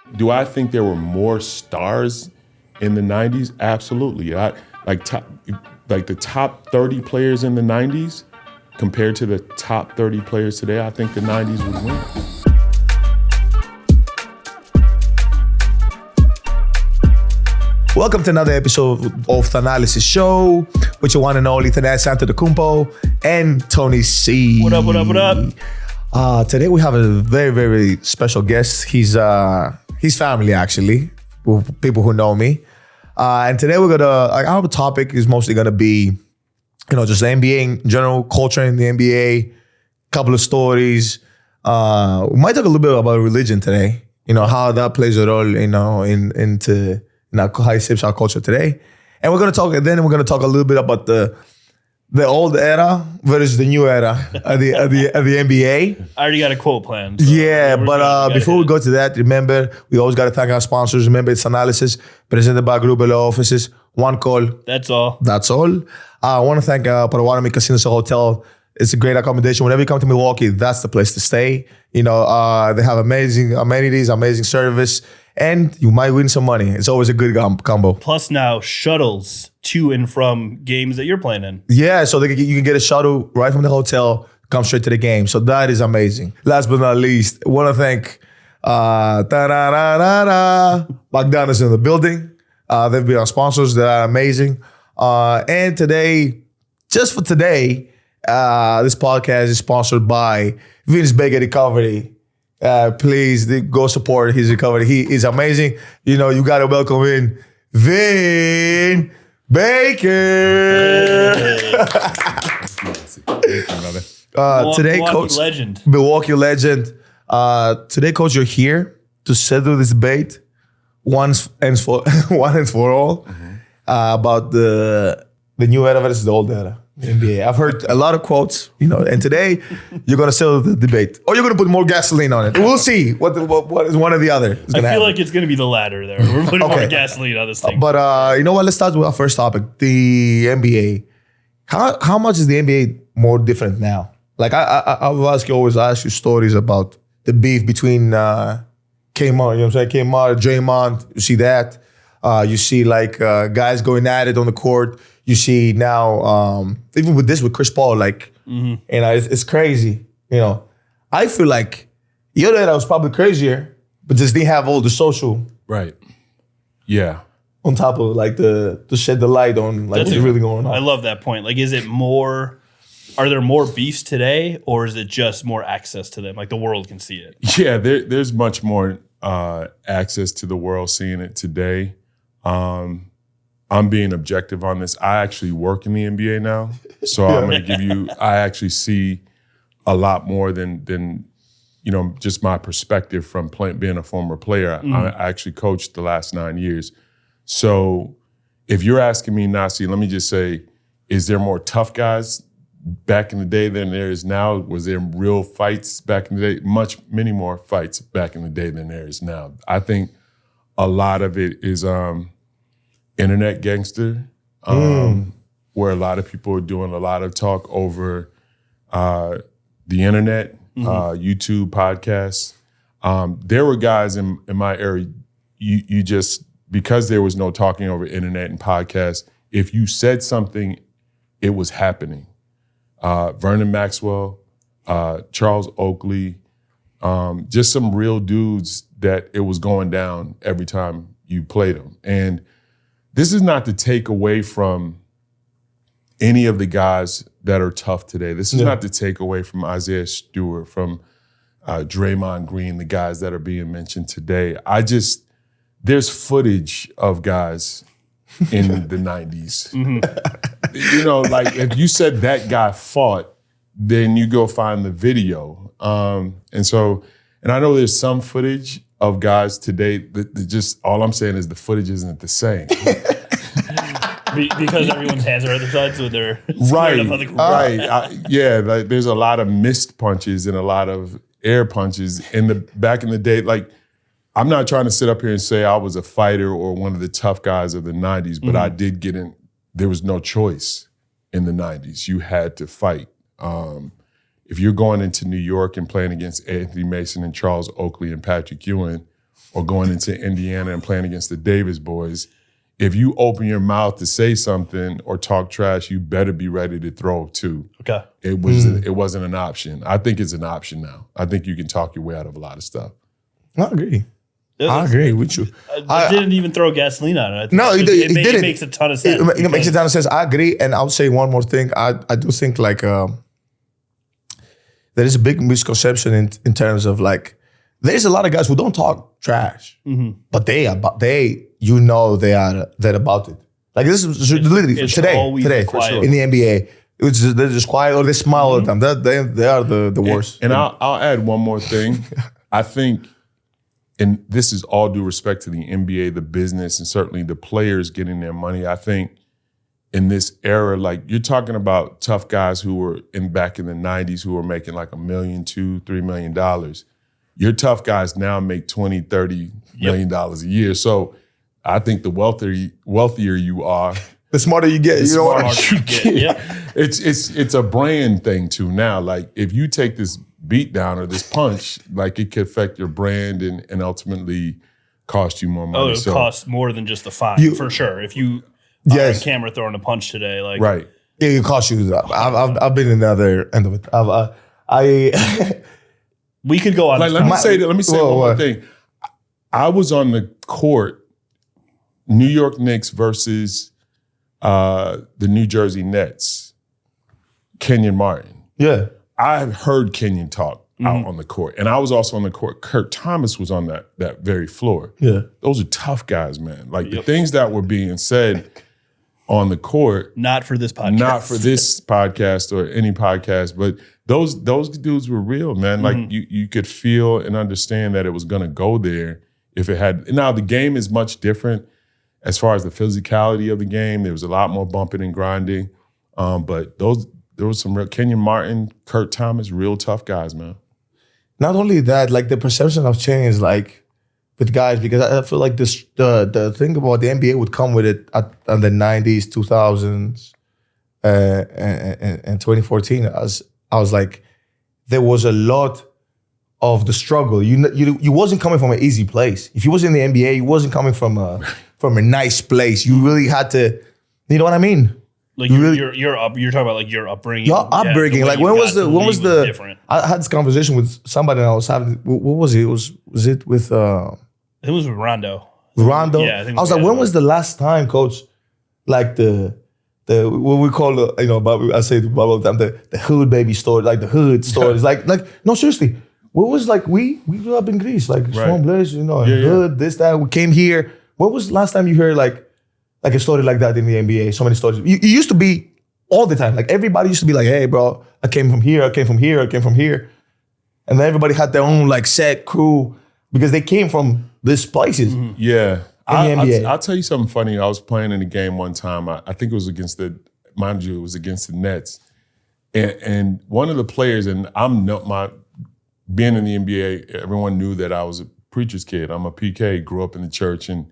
Do I think there were more stars in the 90s? Absolutely. Like the top 30 players in the 90s compared to the top 30 players today, I think the 90s would win. Welcome to another episode of Thanalysis Show with your one and only Thanasis Antetokounmpo and Tony C. What up, what up, what up? Today we have a very, very special guest. He's family, actually, people who know me. And today we're gonna, our topic is mostly gonna be, just the NBA in general, culture in the NBA, couple of stories. We might talk a little bit about religion today, how that plays a role, into how it shapes our culture today. And we're gonna talk a little bit about the old era versus the new era of the NBA. I already got a quote planned. So but before we go to that, remember, we always got to thank our sponsors. Remember, it's Analysis, presented by Gruber Law Offices. One call. That's all. I want to thank Potawatomi Casino Hotel. It's a great accommodation. Whenever you come to Milwaukee, that's the place to stay. They have amazing amenities, amazing service, and you might win some money. It's always a good combo. Plus now shuttles to and from games that you're playing in. Yeah, so you can get a shuttle right from the hotel, come straight to the game. So that is amazing. Last but not least, I want to thank McDonald's in the building. They've been our sponsors. They're amazing. And today, just for today, this podcast is sponsored by Vin Baker Recovery. Please go support his recovery. He is amazing. You got to welcome in Vin Baker. Today, Coach, legend. Milwaukee legend. Today, Coach, you're here to settle this debate once and for all about the new era versus the old era. NBA. I've heard a lot of quotes, and today you're going to settle the debate, or you're going to put more gasoline on it. We'll see what is one or the other. I feel like it's going to be the latter there. We're putting more gasoline on this thing. But you know what? Let's start with our first topic, the NBA. How much is the NBA more different now? Like always ask you stories about the beef between Kmart, Kmart, Draymond. You see that. You see guys going at it on the court. You see now, even with Chris Paul, it's crazy. I feel like the other era was probably crazier, but just didn't have all the social. Right. Yeah. On top of to shed the light on what's really going on. I love that point. Is it more? Are there more beefs today, or is it just more access to them? The world can see it. Yeah, there's much more access to the world seeing it today. I'm being objective on this. I actually work in the NBA now, so I'm going to give you. I actually see a lot more than just my perspective from being a former player. I actually coached the last 9 years. So if you're asking me, Nasi, let me just say, is there more tough guys back in the day than there is now? Was there real fights back in the day? Many more fights back in the day than there is now. I think a lot of it is internet gangster, where a lot of people are doing a lot of talk over the internet, YouTube, podcasts. There were guys in my area, you just, because there was no talking over internet and podcasts, if you said something, it was happening. Vernon Maxwell, Charles Oakley, just some real dudes that it was going down every time you played them. And this is not to take away from any of the guys that are tough today. This is not to take away from Isaiah Stewart, from Draymond Green, the guys that are being mentioned today. There's footage of guys in the 90s. If you said that guy fought, then you go find the video. And I know there's some footage of guys today that just, all I'm saying is the footage isn't the same. Because everyone's hands are at the side, so they're right. There's a lot of missed punches and a lot of air punches back in the day. I'm not trying to sit up here and say I was a fighter or one of the tough guys of the 90s, but I did get in. There was no choice in the 90s. You had to fight. If you're going into New York and playing against Anthony Mason and Charles Oakley and Patrick Ewing, or going into Indiana and playing against the Davis boys, if you open your mouth to say something or talk trash, you better be ready to throw too. Okay. It wasn't an option. I think it's an option now. I think you can talk your way out of a lot of stuff. I agree. I agree with you. I didn't even throw gasoline on it. No, he didn't. It makes a ton of sense. It makes a ton of sense. I agree. And I'll say one more thing. I do think like there is a big misconception in terms of like, there's a lot of guys who don't talk trash, but they're about it. Like this is literally today in the NBA. They're just quiet or they smile all the time. They are the worst. And I'll add one more thing. I think, and this is all due respect to the NBA, the business, and certainly the players getting their money. I think in this era, like you're talking about tough guys who were back in the 90s who were making like $1 million, $2, $3 million. Your tough guys now make $20, $30 million a year. So I think the wealthier you are, the smarter you get. You know what? You get. Yeah. It's a brand thing too now. Like if you take this beat down or this punch, like it could affect your brand and ultimately cost you more money. It costs more than just the fine, for sure. If you are on camera throwing a punch today, like right. Yeah, it costs you. I've been in the other end of it. We could go on. Like, let me say one more thing. I was on the court, New York Knicks versus the New Jersey Nets, Kenyon Martin. Yeah. I heard Kenyon talk out on the court. And I was also on the court. Kurt Thomas was on that very floor. Yeah. Those are tough guys, man. Like the things that were being said on the court. Not for this podcast. Not for this podcast or any podcast, but those dudes were real, man. Like you could feel and understand that it was gonna go there if it had. Now the game is much different as far as the physicality of the game. There was a lot more bumping and grinding. But there was some real Kenyon Martin, Kurt Thomas, real tough guys, man. Not only that, like the perception of changed, like with guys, because I feel like this the thing about the NBA would come with it in the 90s, 2000s, and 2014. I was like, there was a lot of the struggle. You wasn't coming from an easy place. If you was in the NBA, you wasn't coming from a nice place. You really had to, you know what I mean? Like you're talking about like your upbringing. Your upbringing. Yeah, like when was the different. I had this conversation with somebody and I was having, what was it? Was it with It was with Rondo. Rondo? Yeah, I was like, when was the last time, coach, like the what we call I say all the time, the hood baby story, like the hood stories. like no, seriously. What was like we grew up in Greece, like small place, hood, this, that. We came here. When was the last time you heard like a story like that in the NBA? So many stories. It used to be all the time. Like everybody used to be like, hey, bro, I came from here, I came from here, I came from here. And then everybody had their own like set crew because they came from these places. Yeah. In the NBA. I'll tell you something funny. I was playing in a game one time. I think it was against the Nets. And one of the players, and being in the NBA, everyone knew that I was a preacher's kid. I'm a PK, grew up in the church and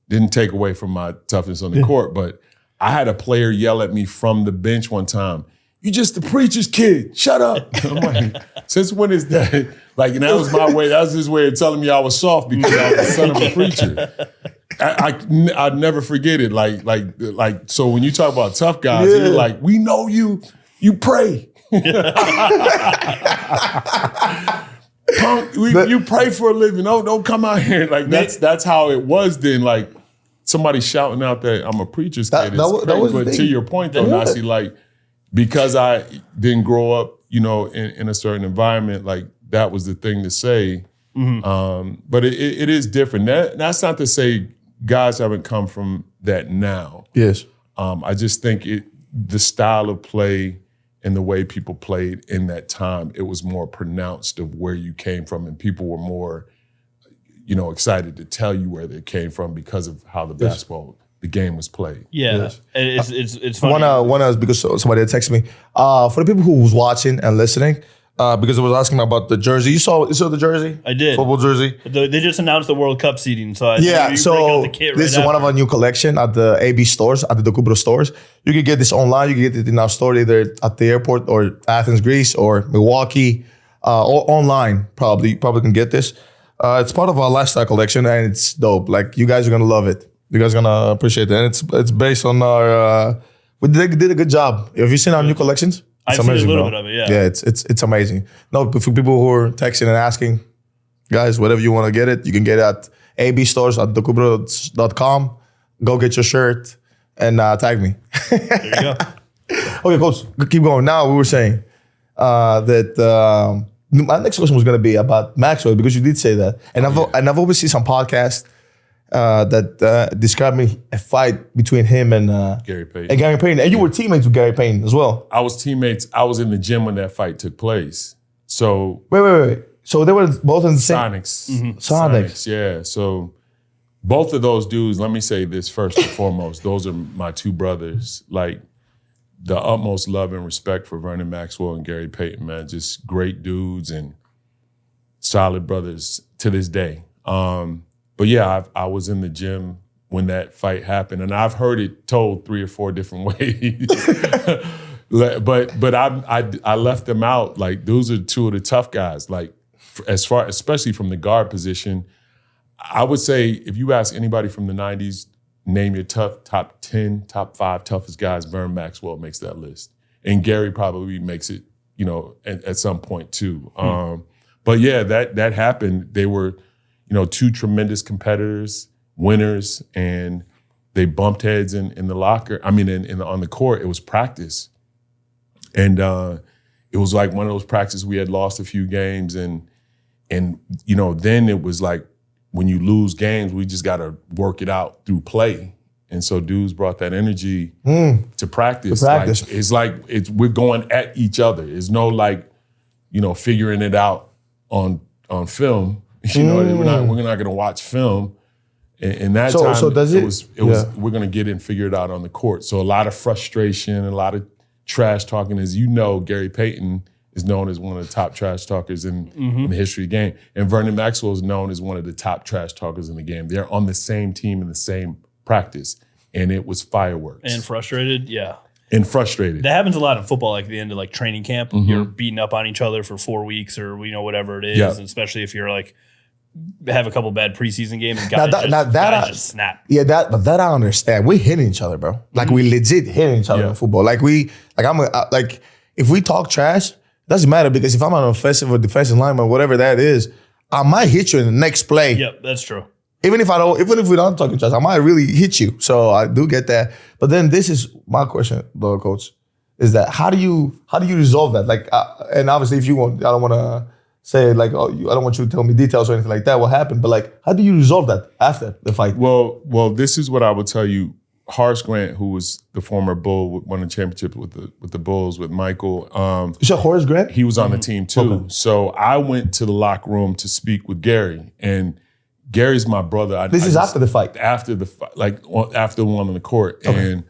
didn't take away from my toughness on the court. But I had a player yell at me from the bench one time, "You just a preacher's kid, shut up." I'm like, since when is that? Like, and that was my way, that was his way of telling me I was soft because I was the son of a preacher. I'd never forget it. Like, so when you talk about tough guys, you're like, we know you pray. Punk, you pray for a living. Don't come out here. Like that's how it was then. Like somebody shouting out that I'm a preacher's kid. But to your point though, Nasi, like because I didn't grow up, in a certain environment, like that was the thing to say. But it is different. That's not to say guys haven't come from that now. Yes. I just think the style of play and the way people played in that time, it was more pronounced of where you came from, and people were more, excited to tell you where they came from because of how the game was played. Yeah, it's funny. One is because somebody had texted me. For the people who was watching and listening, because I was asking about the jersey. You saw the jersey? I did. Football jersey. They just announced the World Cup seeding, so so this is one of our new collection at the AB stores, at the Gruber stores. You can get this online. You can get it in our store either at the airport or Athens, Greece, or Milwaukee, or online. Probably can get this. It's part of our lifestyle collection, and it's dope. Like, you guys are gonna love it. You guys are gonna appreciate it. And it's based on our. We did a good job. Have you seen our new collections? I've seen a little bit of it. Yeah. Yeah, it's amazing. No, but for people who are texting and asking, guys, whatever you want to get it, you can get it at abstores@thecubros.com. Go get your shirt and tag me. There you go. Okay, coach, keep going. Now we were saying that my next question was going to be about Maxwell, because you did say that, and I've always seen some podcasts that describe me a fight between him and Gary Payton. And you were teammates with Gary Payton as well. I was teammates. I was in the gym when that fight took place. So Wait. So they were both in the same. Sonics. Sonics. Yeah. So both of those dudes, let me say this first and foremost, those are my two brothers. Like, the utmost love and respect for Vernon Maxwell and Gary Payton, man. Just great dudes and solid brothers to this day. But yeah, I was in the gym when that fight happened, and I've heard it told 3 or 4 different ways. but I left them out. Like, those are two of the tough guys. Like, especially from the guard position, I would say if you ask anybody from the 90s, name your top 10, top 5 toughest guys, Vern Maxwell makes that list. And Gary probably makes it, at some point too. But yeah, that happened. They were, two tremendous competitors, winners, and they bumped heads in the locker. I mean, on the court. It was practice. And it was like one of those practices we had lost a few games, and then it was like, when you lose games, we just got to work it out through play. And so dudes brought that energy to practice. Like, we're going at each other. It's no figuring it out on film. We're not going to watch film. And that time, so does it was we're going to get it and figure it out on the court. So a lot of frustration, a lot of trash talking. As you know, Gary Payton is known as one of the top trash talkers in the history of the game. And Vernon Maxwell is known as one of the top trash talkers in the game. They're on the same team in the same practice. And it was fireworks. And frustrated, yeah. And frustrated. That happens a lot in football, like the end of training camp. You're beating up on each other for 4 weeks or whatever it is. Yeah. And especially if you're have a couple bad preseason games and guys just snap. Yeah, but that I understand. We hitting each other, bro. Like, we legit hitting each other in football. Like, if we talk trash, doesn't matter, because if I'm on an offensive or defensive lineman, whatever that is, I might hit you in the next play. Yep, that's true. Even if we're not talking trash, I might really hit you. So I do get that. But then this is my question, though, coach, is that how do you resolve that? Like, and obviously, if you want, I don't want to say I don't want you to tell me details or anything like that, what happened. But how do you resolve that after the fight? Well, this is what I would tell you. Horace Grant, who was the former Bull, won a championship with the Bulls with Michael. You said Horace Grant? He was on the team too. Okay. So I went to the locker room to speak with Gary, and Gary's my brother. This is after the fight? After the fight, after the one on the court. Okay. And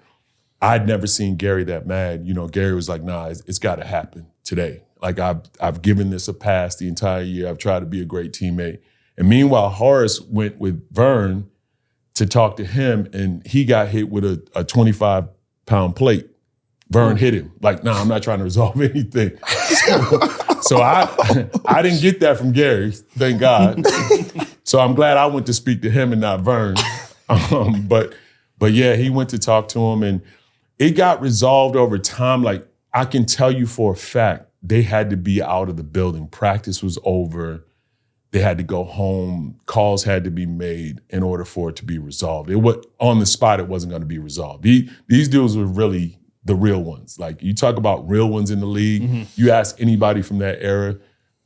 I'd never seen Gary that mad. Gary was like, nah, it's got to happen today. Like, I've given this a pass the entire year. I've tried to be a great teammate. And meanwhile, Horace went with Vern to talk to him, and he got hit with a 25-pound plate. Vern hit him. Like, nah, I'm not trying to resolve anything. So I didn't get that from Gary, thank God. So I'm glad I went to speak to him and not Vern. But yeah, he went to talk to him, and it got resolved over time. Like, I can tell you for a fact, they had to be out of the building. Practice was over. They had to go home. Calls had to be made in order for it to be resolved. It was on the spot. It wasn't going to be resolved. These dudes were really the real ones. Like, you talk about real ones in the league. You ask anybody from that era,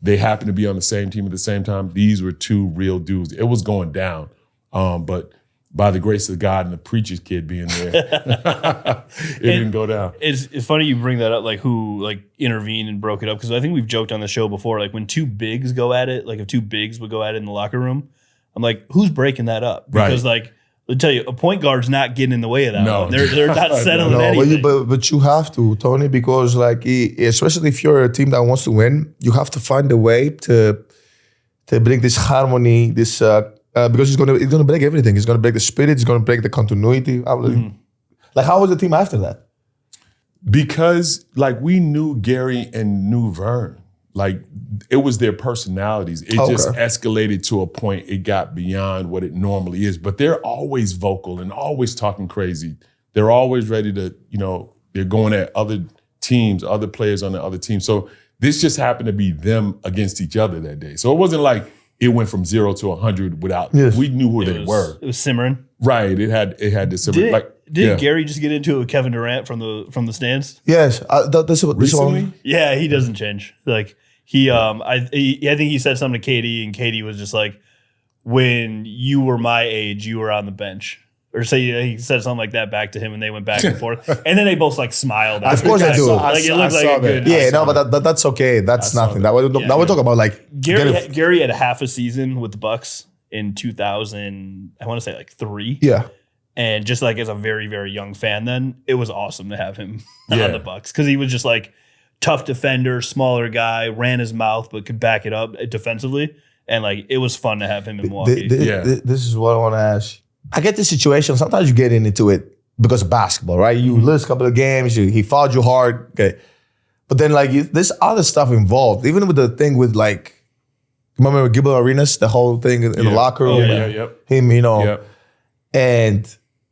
they happen to be on the same team at the same time. These were two real dudes. It was going down, but by the grace of God and the preacher's kid being there, it didn't go down. It's funny you bring that up, who intervened and broke it up, because I think we've joked on the show before, when two bigs go at it, if two bigs would go at it in the locker room, I'm like, who's breaking that up? Because I'll tell you, a point guard's not getting in the way of that. No. One. They're not settling anything. But you have to, Tony, because especially if you're a team that wants to win, you have to find a way to bring this harmony, this because it's gonna break everything. It's gonna break the spirit. It's gonna break the continuity. How was the team after that? Because we knew Gary and knew Vern. like it was their personalities. It just escalated to a point. It got beyond what it normally is. But they're always vocal and always talking crazy. They're always ready to, they're going at other teams, other players on the other team. So this just happened to be them against each other that day. So it wasn't like it went from 0 to 100 without. We knew who they were. It was simmering. Right. It had to simmer. Did Gary just get into it with Kevin Durant from the stands? Yes. Recently? Yeah, he doesn't change. Like I think he said something to KD, and KD was just like, "When you were my age, you were on the bench." Or he said something like that back to him, and they went back and forth, and then they both like smiled. Of course they do. It looked like a good. Yeah, no, but that's okay. That's nothing. Now we're talking about like Gary had a half a season with the Bucks in 2000. I want to say like 3. Yeah. And just like as a very, very young fan then, it was awesome to have him on the Bucks because he was just like tough defender, smaller guy, ran his mouth, but could back it up defensively. And like it was fun to have him in Milwaukee. This is what I want to ask. I get this situation. Sometimes you get into it because of basketball, right? You lose a couple of games. He fouled you hard. Okay. But then like there's other stuff involved. Even with the thing with like, remember Gilbert Arenas, the whole thing in the locker room? Him,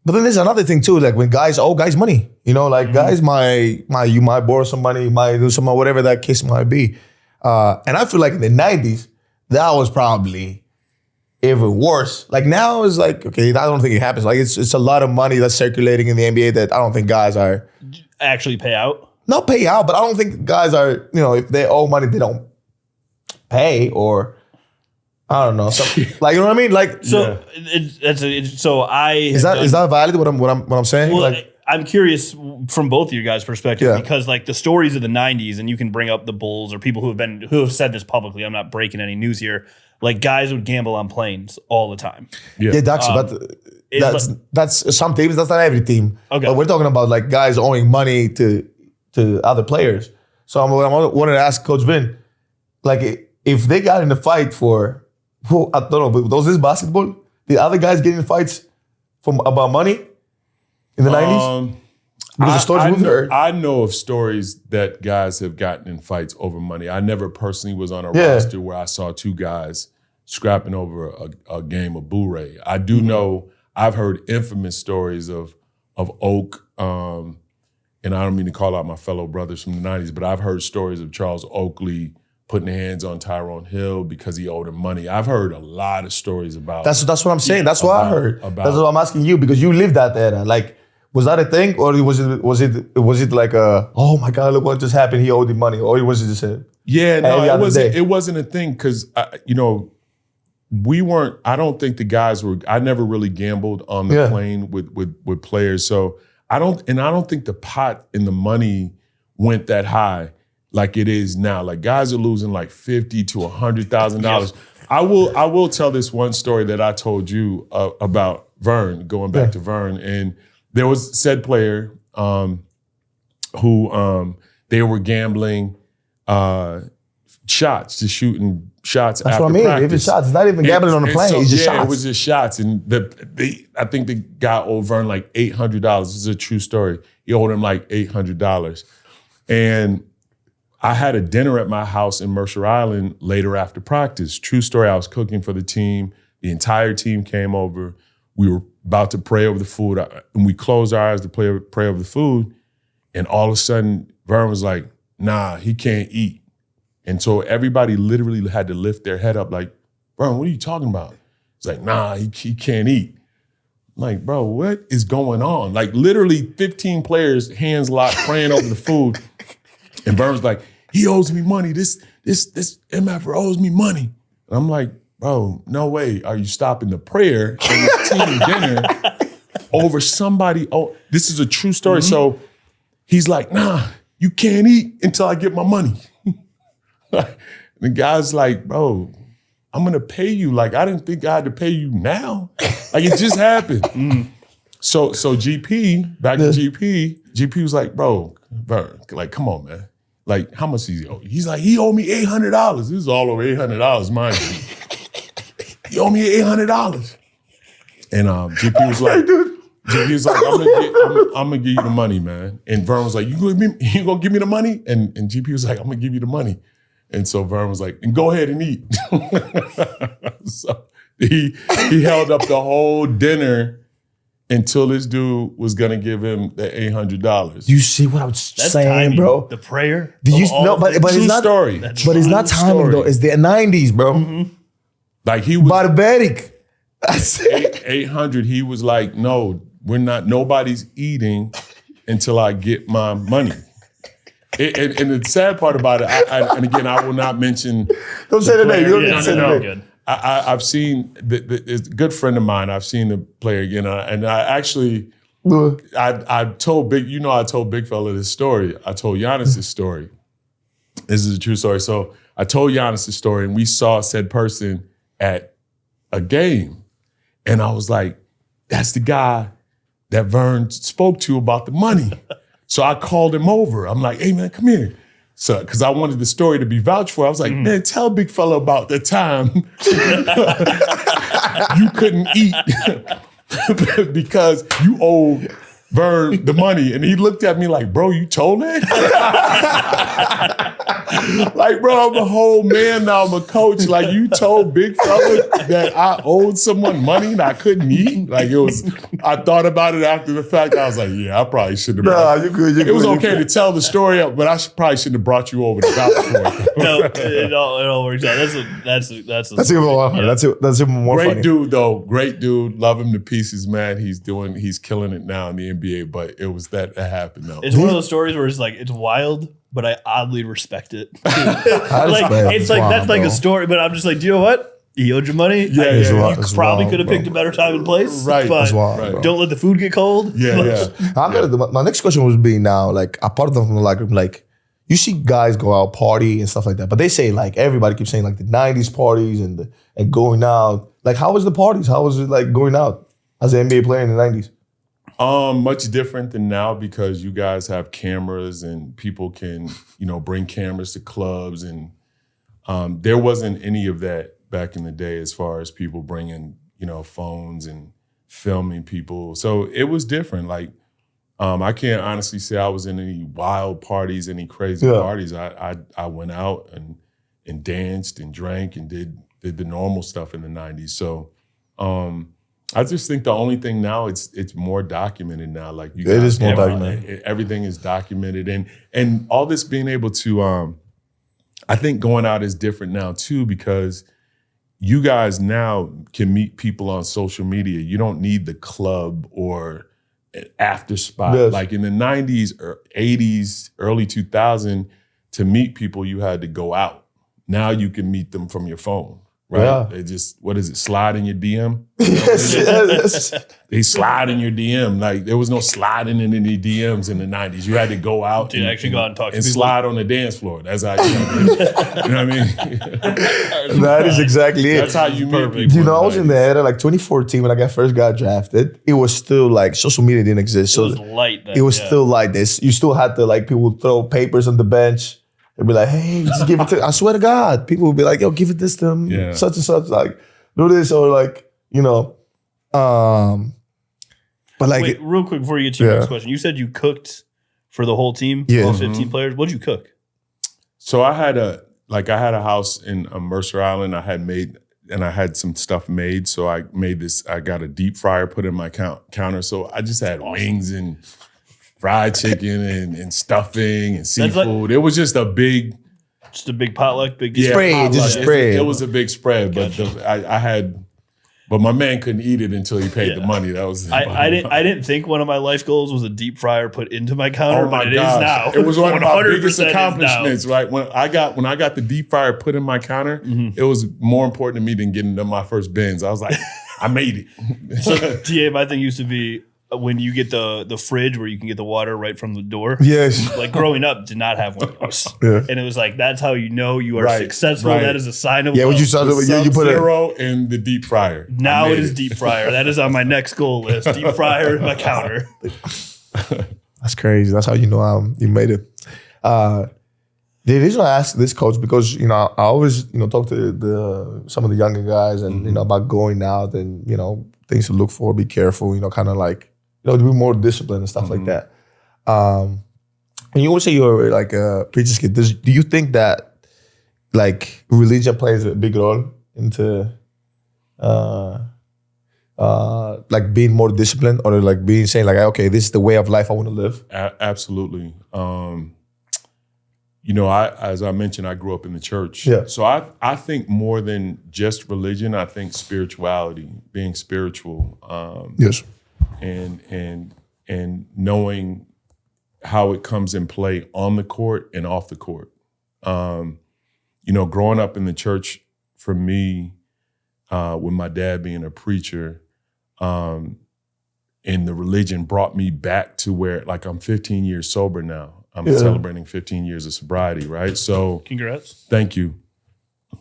But then there's another thing too, like when guys owe guys money, guys you might borrow some money, you might do some whatever that case might be. And I feel like in the 90s, that was probably even worse. Like now it's like, okay, I don't think it happens. Like it's a lot of money that's circulating in the NBA that I don't think guys are actually pay out. Not pay out, but I don't think guys are, if they owe money, they don't pay or I don't know. Like you know what I mean? Like is that valid? What I'm saying? Well, like I'm curious from both of you guys' perspective because like the stories of the '90s, and you can bring up the Bulls or people who have said this publicly. I'm not breaking any news here. Like guys would gamble on planes all the time. Yeah, that's some teams. That's not every team. Okay, but we're talking about like guys owing money to other players. So I wanted to ask Coach Vin, like if they got in a fight for. I don't know, but was this basketball? Did other guys get in fights about money in the 90s? I know of stories that guys have gotten in fights over money. I never personally was on a roster where I saw 2 guys scrapping over a game of Blu-ray. I do know I've heard infamous stories of Oak, and I don't mean to call out my fellow brothers from the 90s, but I've heard stories of Charles Oakley putting hands on Tyrone Hill because he owed him money. I've heard a lot of stories about. That's what I'm saying. That's what I heard. That's what I'm asking you because you lived that era. Like, was that a thing, or was it like a oh my God, look what just happened? He owed him money, or was it just a it wasn't a thing because we weren't. I don't think the guys were. I never really gambled on the plane with players, so I don't think the pot and the money went that high. Like it is now. Like guys are losing like $50,000 to $100,000. I will tell this one story that I told you about Vern, going back to Vern. And there was said player who they were gambling shots, just shooting shots That's after what I mean. practice. If it's shots, it's not even gambling on the plane. It's just shots. It was just shots. And I think the guy owed Vern like $800. This is a true story. He owed him like $800. And I had a dinner at my house in Mercer Island later after practice. True story, I was cooking for the team. The entire team came over. We were about to pray over the food. And we closed our eyes to pray over the food. And all of a sudden, Vern was like, nah, he can't eat. And so everybody literally had to lift their head up like, Vern, what are you talking about? He's like, nah, he can't eat. I'm like, bro, what is going on? Like literally 15 players, hands locked, praying over the food. And Vern's like, he owes me money. This MF owes me money. And I'm like, bro, no way. Are you stopping the prayer and the team dinner over somebody? Oh, this is a true story. So he's like, nah, you can't eat until I get my money. The guy's like, bro, I'm gonna pay you. Like, I didn't think I had to pay you now. Like, it just happened. So GP, back to GP was like, bro, like, come on, man. Like, how much does he owe? He's like, he owed me $800. This is all over $800, mind you. He owed me $800. And GP was like, I'm gonna give you the money, man. And Vern was like, you gonna give me the money? And GP was like, I'm gonna give you the money. And so Vern was like, and go ahead and eat. So he held up the whole dinner until this dude was gonna give him the $800. You see what I'm saying, timing, bro? The prayer. Do you know? But it's True not story. But it's not timing story. though. It's the 90s, bro. Like he was Barbaric. That's it. 800. He was like, no, we're not. Nobody's eating until I get my money. And the sad part about it, and again, I will not mention. Don't say the name. You don't need Yeah, to say the no, name. good. I've seen it's a good friend of mine. I've seen the player again, and I actually, I told Big Fella this story. I told Giannis this story. This is a true story. So I told Giannis this story, and we saw said person at a game, and I was like, "That's the guy that Vern spoke to about the money." So I called him over. I'm like, "Hey man, come here." So, because I wanted the story to be vouched for, I was like, man, tell Big Fella about the time you couldn't eat because you owed Vern the money. And he looked at me like, bro, you told it? Like, bro, I'm a whole man now. I'm a coach. Like, you told Big Fella that I owed someone money and I couldn't eat? Like, I thought about it after the fact. I was like, yeah, I probably shouldn't have. Nah, you good. It was okay to tell the story, but I probably shouldn't have brought you over to vouch for it. No, it all works out. That's even more funny. That's even more Great funny. dude, though. Great dude. Love him to pieces, man. He's killing it now in the NBA, but it was that happened, though. It's one of those stories where it's like, it's wild, but I oddly respect it. It's that's like bro. a story, but I'm just like, do you know what? He owed you money. Yeah, It's yeah. wild. You It's probably wild, could have bro. picked a better time and place. Right. But It's wild, Right. bro. don't let the food get cold. Yeah, yeah. My next question would be now, like, apart from the locker room, like, you see guys go out party and stuff like that, but they say like everybody keeps saying like the '90s parties and going out. Like, how was the parties? How was it like going out as an NBA player in the '90s? Much different than now because you guys have cameras and people can, bring cameras to clubs and there wasn't any of that back in the day as far as people bringing, phones and filming people. So it was different. Like, I can't honestly say I was in any wild parties, any crazy parties. I went out and danced and drank and did the normal stuff in the 90s. So I just think the only thing now it's more documented now. Like It is more documented. Everything is documented, and all this being able to. I think going out is different now too because you guys now can meet people on social media. You don't need the club or an after spot. Yes. Like in the 90s or 80s, early 2000, to meet people you had to go out. Now you can meet them from your phone. Right? Yeah. They just, what is it, slide in your DM? Yes. They slide in your DM. Like there was no sliding in any DMs in the 90s. You had to go out Dude, actually go out and talk to and people. slide on the dance floor. That's how you know what I mean? That is exactly it. That's how you meet people. You know, I was in the era like 2014 when I first got drafted. It was still like social media didn't exist. It So was light. Then, it was yeah. still like this. You still had to like people would throw papers on the bench. They'd be like, hey, just give it to, I swear to God. People would be like, yo, give it this to them. Yeah. Such and such, like, do this or like, but like, Wait, real quick before you get to your Yeah. next question, you said you cooked for the whole team, Yeah. all 15 players. What'd you cook? So I had a house in Mercer Island. I had some stuff made. So I got a deep fryer put in my counter. So I just had wings and fried chicken and stuffing and seafood. It was just a big potluck, big Spread, potluck. just a spread. It was a big spread, but but my man couldn't eat it until he paid the money. That was I didn't think one of my life goals was a deep fryer put into my counter, Oh my but it is gosh. now. It was one of my 100% biggest is now. accomplishments, right? When I got the deep fryer put in my counter, it was more important to me than getting my first Benz. I was like, I made it. So, TA, my thing used to be when you get the fridge where you can get the water right from the door. yes. Like growing up, did not have one of those. Yeah. And it was like, that's how you know you are Right, Oh, successful. right. That is a sign of Yeah, what you saw, you put it. Sub-Zero in the deep fryer. Now I it made is deep fryer. That is on my next goal list. Deep fryer in my counter. That's crazy. That's how you know you made it. The reason I asked this coach because I always talk to some of the younger guys and about going out and things to look for, be careful, kind of like to be more disciplined and stuff like that. And you always say you're like a preacher's kid. Do you think that like religion plays a big role into like being more disciplined, or like being saying like, okay, this is the way of life I want to live? Absolutely. You know, as I mentioned, I grew up in the church. Yeah. So I think more than just religion, I think spirituality, being spiritual, Yes. and knowing how it comes in play on the court and off the court. You know, growing up in the church for me, with my dad being a preacher, and the religion brought me back to where, like, I'm 15 years sober now. I'm celebrating 15 years of sobriety, right? So Congrats. Thank you.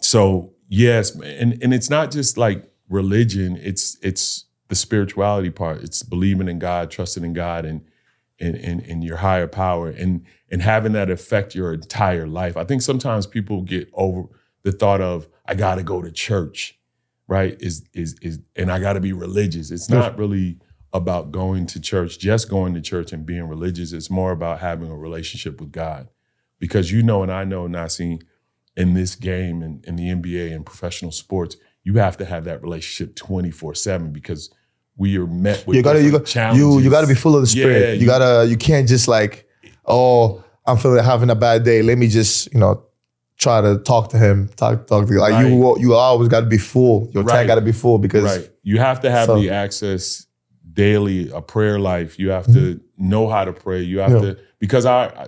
So yes, and it's not just like religion, it's the spirituality part. It's believing in God, trusting in God, and your higher power, and having that affect your entire life. I think sometimes people get over the thought of, I gotta go to church, right? And I gotta be religious. It's not really about going to church, just going to church and being religious. It's more about having a relationship with God. Because you know, and I know, Nasi, in this game and in the NBA and professional sports, you have to have that relationship 24/7, because we are met with challenges. You gotta be full of the Spirit. You can't just like, oh, I'm having a bad day. Let me just, try to talk to him, talk to like right. You always gotta be full. Your tank gotta be full, because you have to have the access daily, a prayer life. You have to know how to pray. You have to, because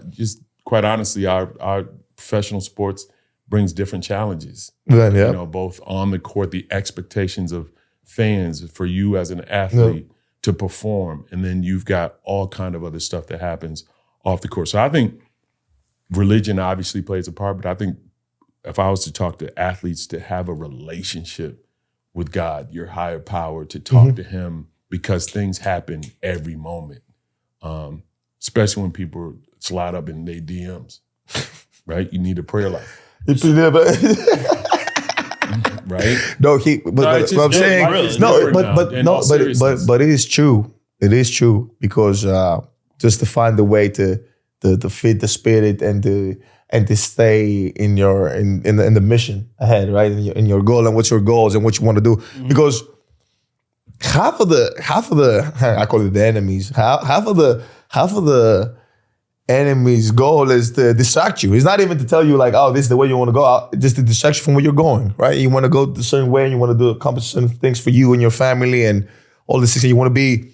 just quite honestly, our professional sports brings different challenges. Both on the court, the expectations of fans for you as an athlete to perform, and then you've got all kind of other stuff that happens off the court. So I think religion obviously plays a part, but I think if I was to talk to athletes, to have a relationship with God, your higher power, to talk to him, because things happen every moment, especially when people slide up in their DMs, right? You need a prayer life. Right? No, but I'm saying, but it is true. It is true, because just to find a way to feed the Spirit and to stay in the mission ahead, right? In your goal, and what's your goals and what you want to do, because half of the I call it the enemies. Half of the enemy's goal is to distract you. It's not even to tell you like, oh, this is the way you want to go out. Just to distract you from where you're going, right? You want to go a certain way, and you want to accomplish certain things for you and your family and all this things. You want to be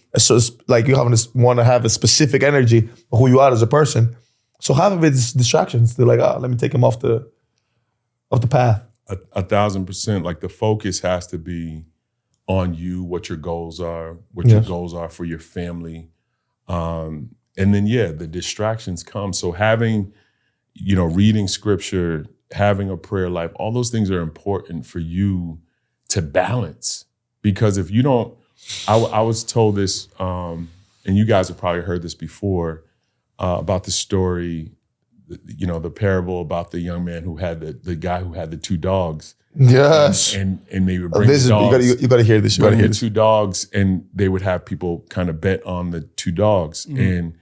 like you want to have a specific energy of who you are as a person. So half of it is distractions. They're like, oh, let me take him off the path. 1,000%. Like, the focus has to be on you, what your goals are, your goals are for your family. And then, the distractions come. So having, reading scripture, having a prayer life, all those things are important for you to balance. Because if you don't, I was told this, and you guys have probably heard this before, about the story, the parable about the young man who had the guy who had the two dogs. Yes. And they would bring dogs. You got to hear this. You got to hear two dogs, and they would have people kind of bet on the two dogs. And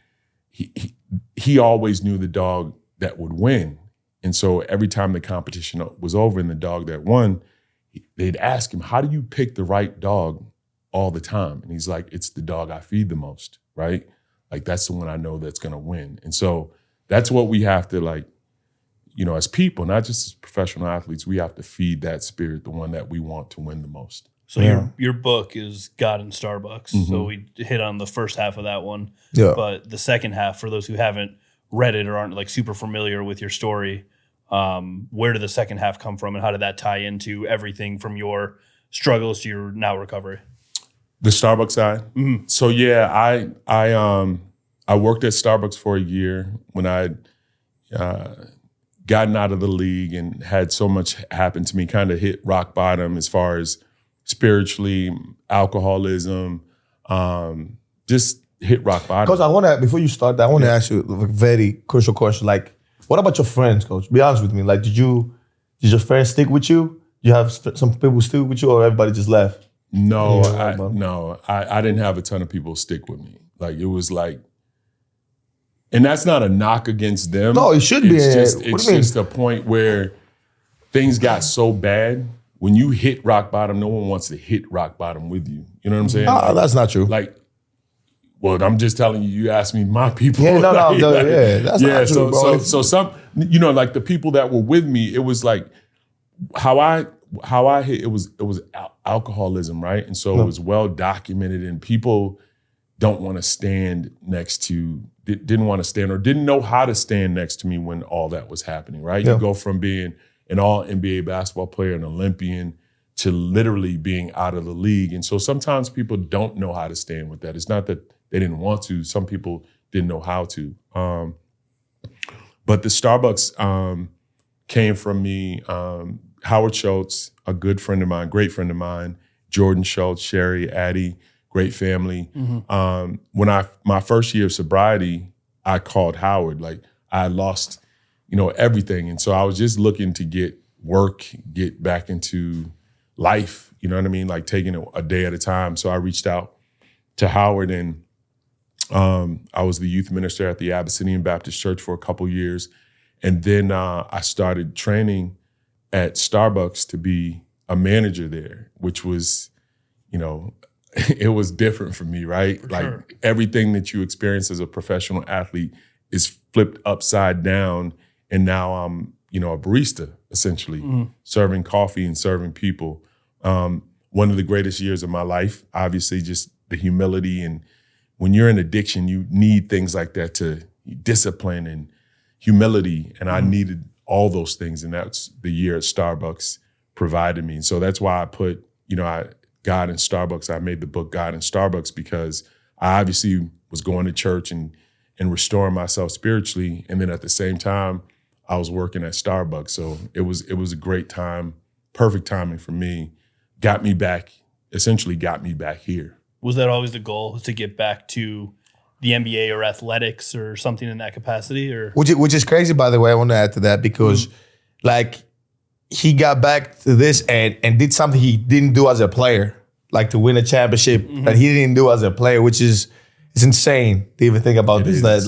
he always knew the dog that would win. And so every time the competition was over and the dog that won, they'd ask him, how do you pick the right dog all the time? And he's like, it's the dog I feed the most, right? Like, that's the one I know that's going to win. And so that's what we have to, as people, not just as professional athletes, we have to feed that spirit, the one that we want to win the most. So your book is God in Starbucks. So we hit on the first half of that one. Yeah. But the second half, for those who haven't read it or aren't like super familiar with your story, where did the second half come from, and how did that tie into everything from your struggles to your now recovery? The Starbucks side? Mm-hmm. So I worked at Starbucks for a year when I'd gotten out of the league and had so much happen to me, kind of hit rock bottom as far as spiritually, alcoholism, just hit rock bottom. Coach, before you start that, I want to ask you a very crucial question. Like, what about your friends, Coach? Be honest with me. Like, did your friends stick with you? You have some people stick with you, or everybody just left? No, I didn't have a ton of people stick with me. Like, it was like, and that's not a knock against them. No, it should be. It's just a point where things got so bad. When you hit rock bottom, no one wants to hit rock bottom with you. You know what I'm saying? That's not true. Well, I'm just telling you. You asked me my people. Yeah, that's not true, bro. So some, like the people that were with me, it was like how I hit. It was alcoholism, right? And so it was well documented, and people don't want to stand next to, didn't want to stand or didn't know how to stand next to me when all that was happening, right? You go from being an all NBA basketball player, an Olympian, to literally being out of the league. And so sometimes people don't know how to stand with that. It's not that they didn't want to. Some people didn't know how to. But the Starbucks came from me. Howard Schultz, a good friend of mine, great friend of mine, Jordan Schultz, Sherry, Addie, great family. When my first year of sobriety, I called Howard. Like I lost, everything. And so I was just looking to get back into life. You know what I mean? Like taking it a day at a time. So I reached out to Howard, and I was the youth minister at the Abyssinian Baptist Church for a couple years. And then I started training at Starbucks to be a manager there, which was, it was different for me, right? Sure. Everything that you experience as a professional athlete is flipped upside down. And now I'm, a barista, essentially, serving coffee and serving people. One of the greatest years of my life, obviously, just the humility. And when you're in addiction, you need things like that to discipline and humility. And I needed all those things. And that's the year at Starbucks provided me. And so that's why I put, God in Starbucks. I made the book God in Starbucks because I obviously was going to church and restoring myself spiritually. And then at the same time, I was working at Starbucks. So it was a great time, perfect timing for me. Essentially got me back here. Was that always the goal, was to get back to the NBA or athletics or something in that capacity? Or which is crazy, by the way. I want to add to that because he got back to this and did something he didn't do as a player, like to win a championship that he didn't do as a player, which is it's insane to even think about this. That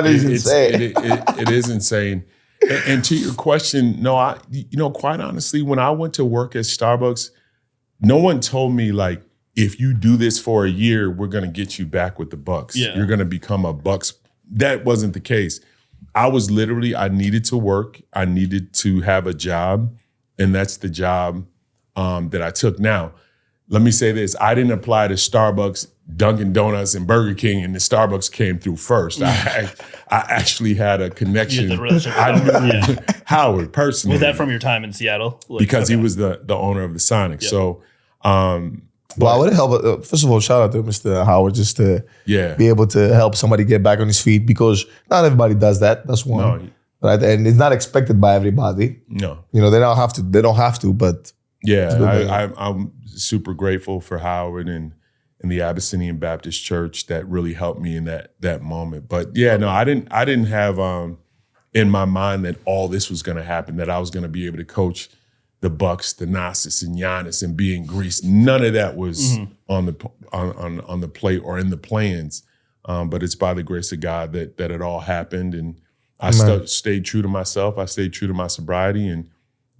is insane. It is insane. And to your question, no, quite honestly, when I went to work at Starbucks, no one told me if you do this for a year, we're going to get you back with the Bucks. Yeah. You're going to become a Bucks. That wasn't the case. I needed to work. I needed to have a job. And that's the job that I took. Now, let me say this. I didn't apply to Starbucks, Dunkin' Donuts, and Burger King, and the Starbucks came through first. I actually had a connection. I knew Howard personally. Was that from your time in Seattle? Because he was the owner of the Sonics. Yep. So, well, I would help. First of all, shout out to Mr. Howard just to be able to help somebody get back on his feet because not everybody does that. That's one. No. Right? And it's not expected by everybody. No. They don't have to. They don't have to, but I'm super grateful for Howard and the Abyssinian Baptist Church that really helped me in that moment. But I didn't have in my mind that all this was going to happen, that I was going to be able to coach the Bucks, Thanasis, and Giannis, and be in Greece. None of that was on the plate or in the plans. But it's by the grace of God that it all happened, and I stayed true to myself. I stayed true to my sobriety, and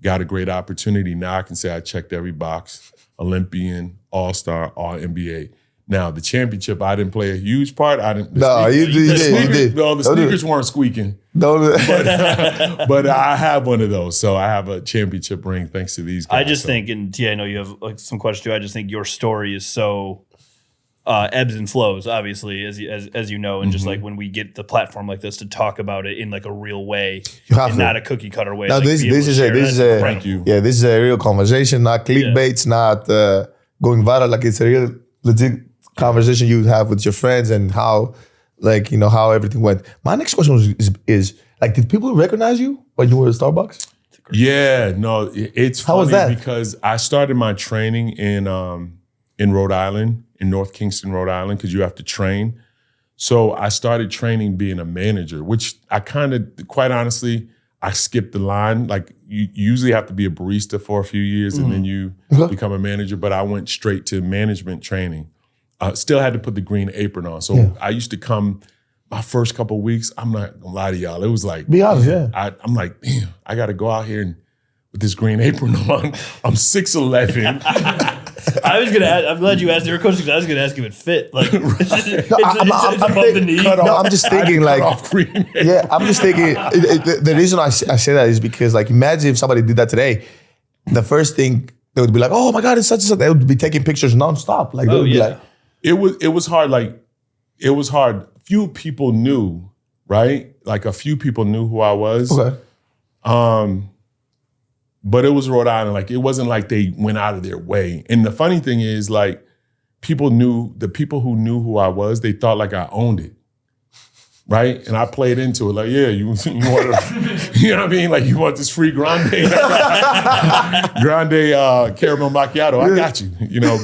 got a great opportunity. Now I can say I checked every box: Olympian, All-Star, All NBA. Now the championship, I didn't play a huge part. You did. No, the sneakers weren't squeaking. But I have one of those, so I have a championship ring thanks to these guys. I just think, and I know you have some questions too. I just think your story is so ebbs and flows, obviously, as you know, and just when we get the platform like this to talk about it in a real way, and not a cookie cutter way. Now this is a real conversation, not clickbaits, not going viral. It's a real legit conversation you have with your friends and how how everything went. My next question is did people recognize you when you were at Starbucks? Yeah, no, it's funny. How was that? Because I started my training in Rhode Island, in North Kingston, Rhode Island, because you have to train. So I started training being a manager, which I quite honestly, I skipped the line. You usually have to be a barista for a few years and then you become a manager, but I went straight to management training. Still had to put the green apron on. So I used to come my first couple of weeks, I'm not gonna lie to y'all, it was be honest, I'm like, damn, I gotta go out here and with this green apron on. I'm 6'11". I was gonna ask, I'm glad you asked your coach because I was gonna ask if it fit. Like it's above the knee. I'm just thinking like, I'm just thinking the reason I say that is because like imagine if somebody did that today, the first thing they would be like, oh my God, it's such and such. They would be taking pictures nonstop. Like they would be like, it was hard. Like it was hard. Few people knew, right? Like a few people knew who I was. Okay. But it was Rhode Island. Like, it wasn't like they went out of their way. And the funny thing is, like, the people who knew who I was, they thought like I owned it, right? And I played into it. Like, yeah, you want to, you know what I mean? Like, you want this free grande caramel macchiato? I got you, you know.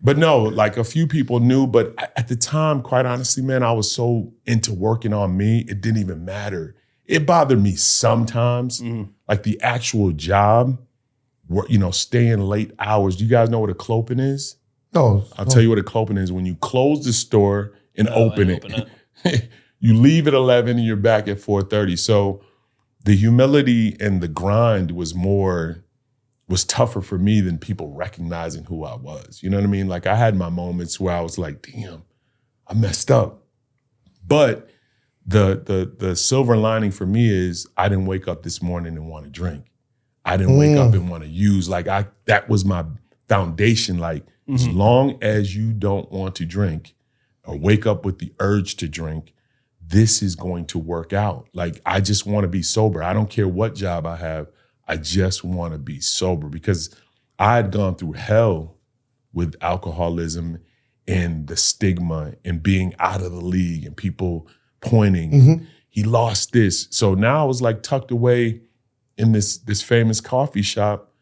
But no, like a few people knew. But at the time, quite honestly, man, I was so into working on me, it didn't even matter. It bothered me sometimes, like the actual job, you know, staying late hours. Do you guys know what a cloping is? No. I'll tell you what a cloping is. When you close the store and open it. You leave at 11 and you're back at 4:30. So the humility and the grind was tougher for me than people recognizing who I was. You know what I mean? Like I had my moments where I was like, damn, I messed up. But the silver lining for me is I didn't wake up this morning and want to drink. I didn't wake up and want to use. Like that was my foundation. Like as long as you don't want to drink or wake up with the urge to drink, this is going to work out. Like I just want to be sober. I don't care what job I have. I just want to be sober because I had gone through hell with alcoholism and the stigma and being out of the league and people pointing, he lost this. So now I was like tucked away in this famous coffee shop,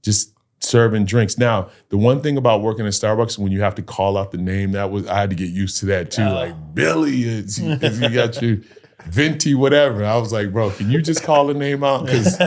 just serving drinks. Now, the one thing about working at Starbucks, when you have to call out the name, I had to get used to that too. Like Billy, you got your Venti, whatever. I was like, bro, can you just call the name out? Because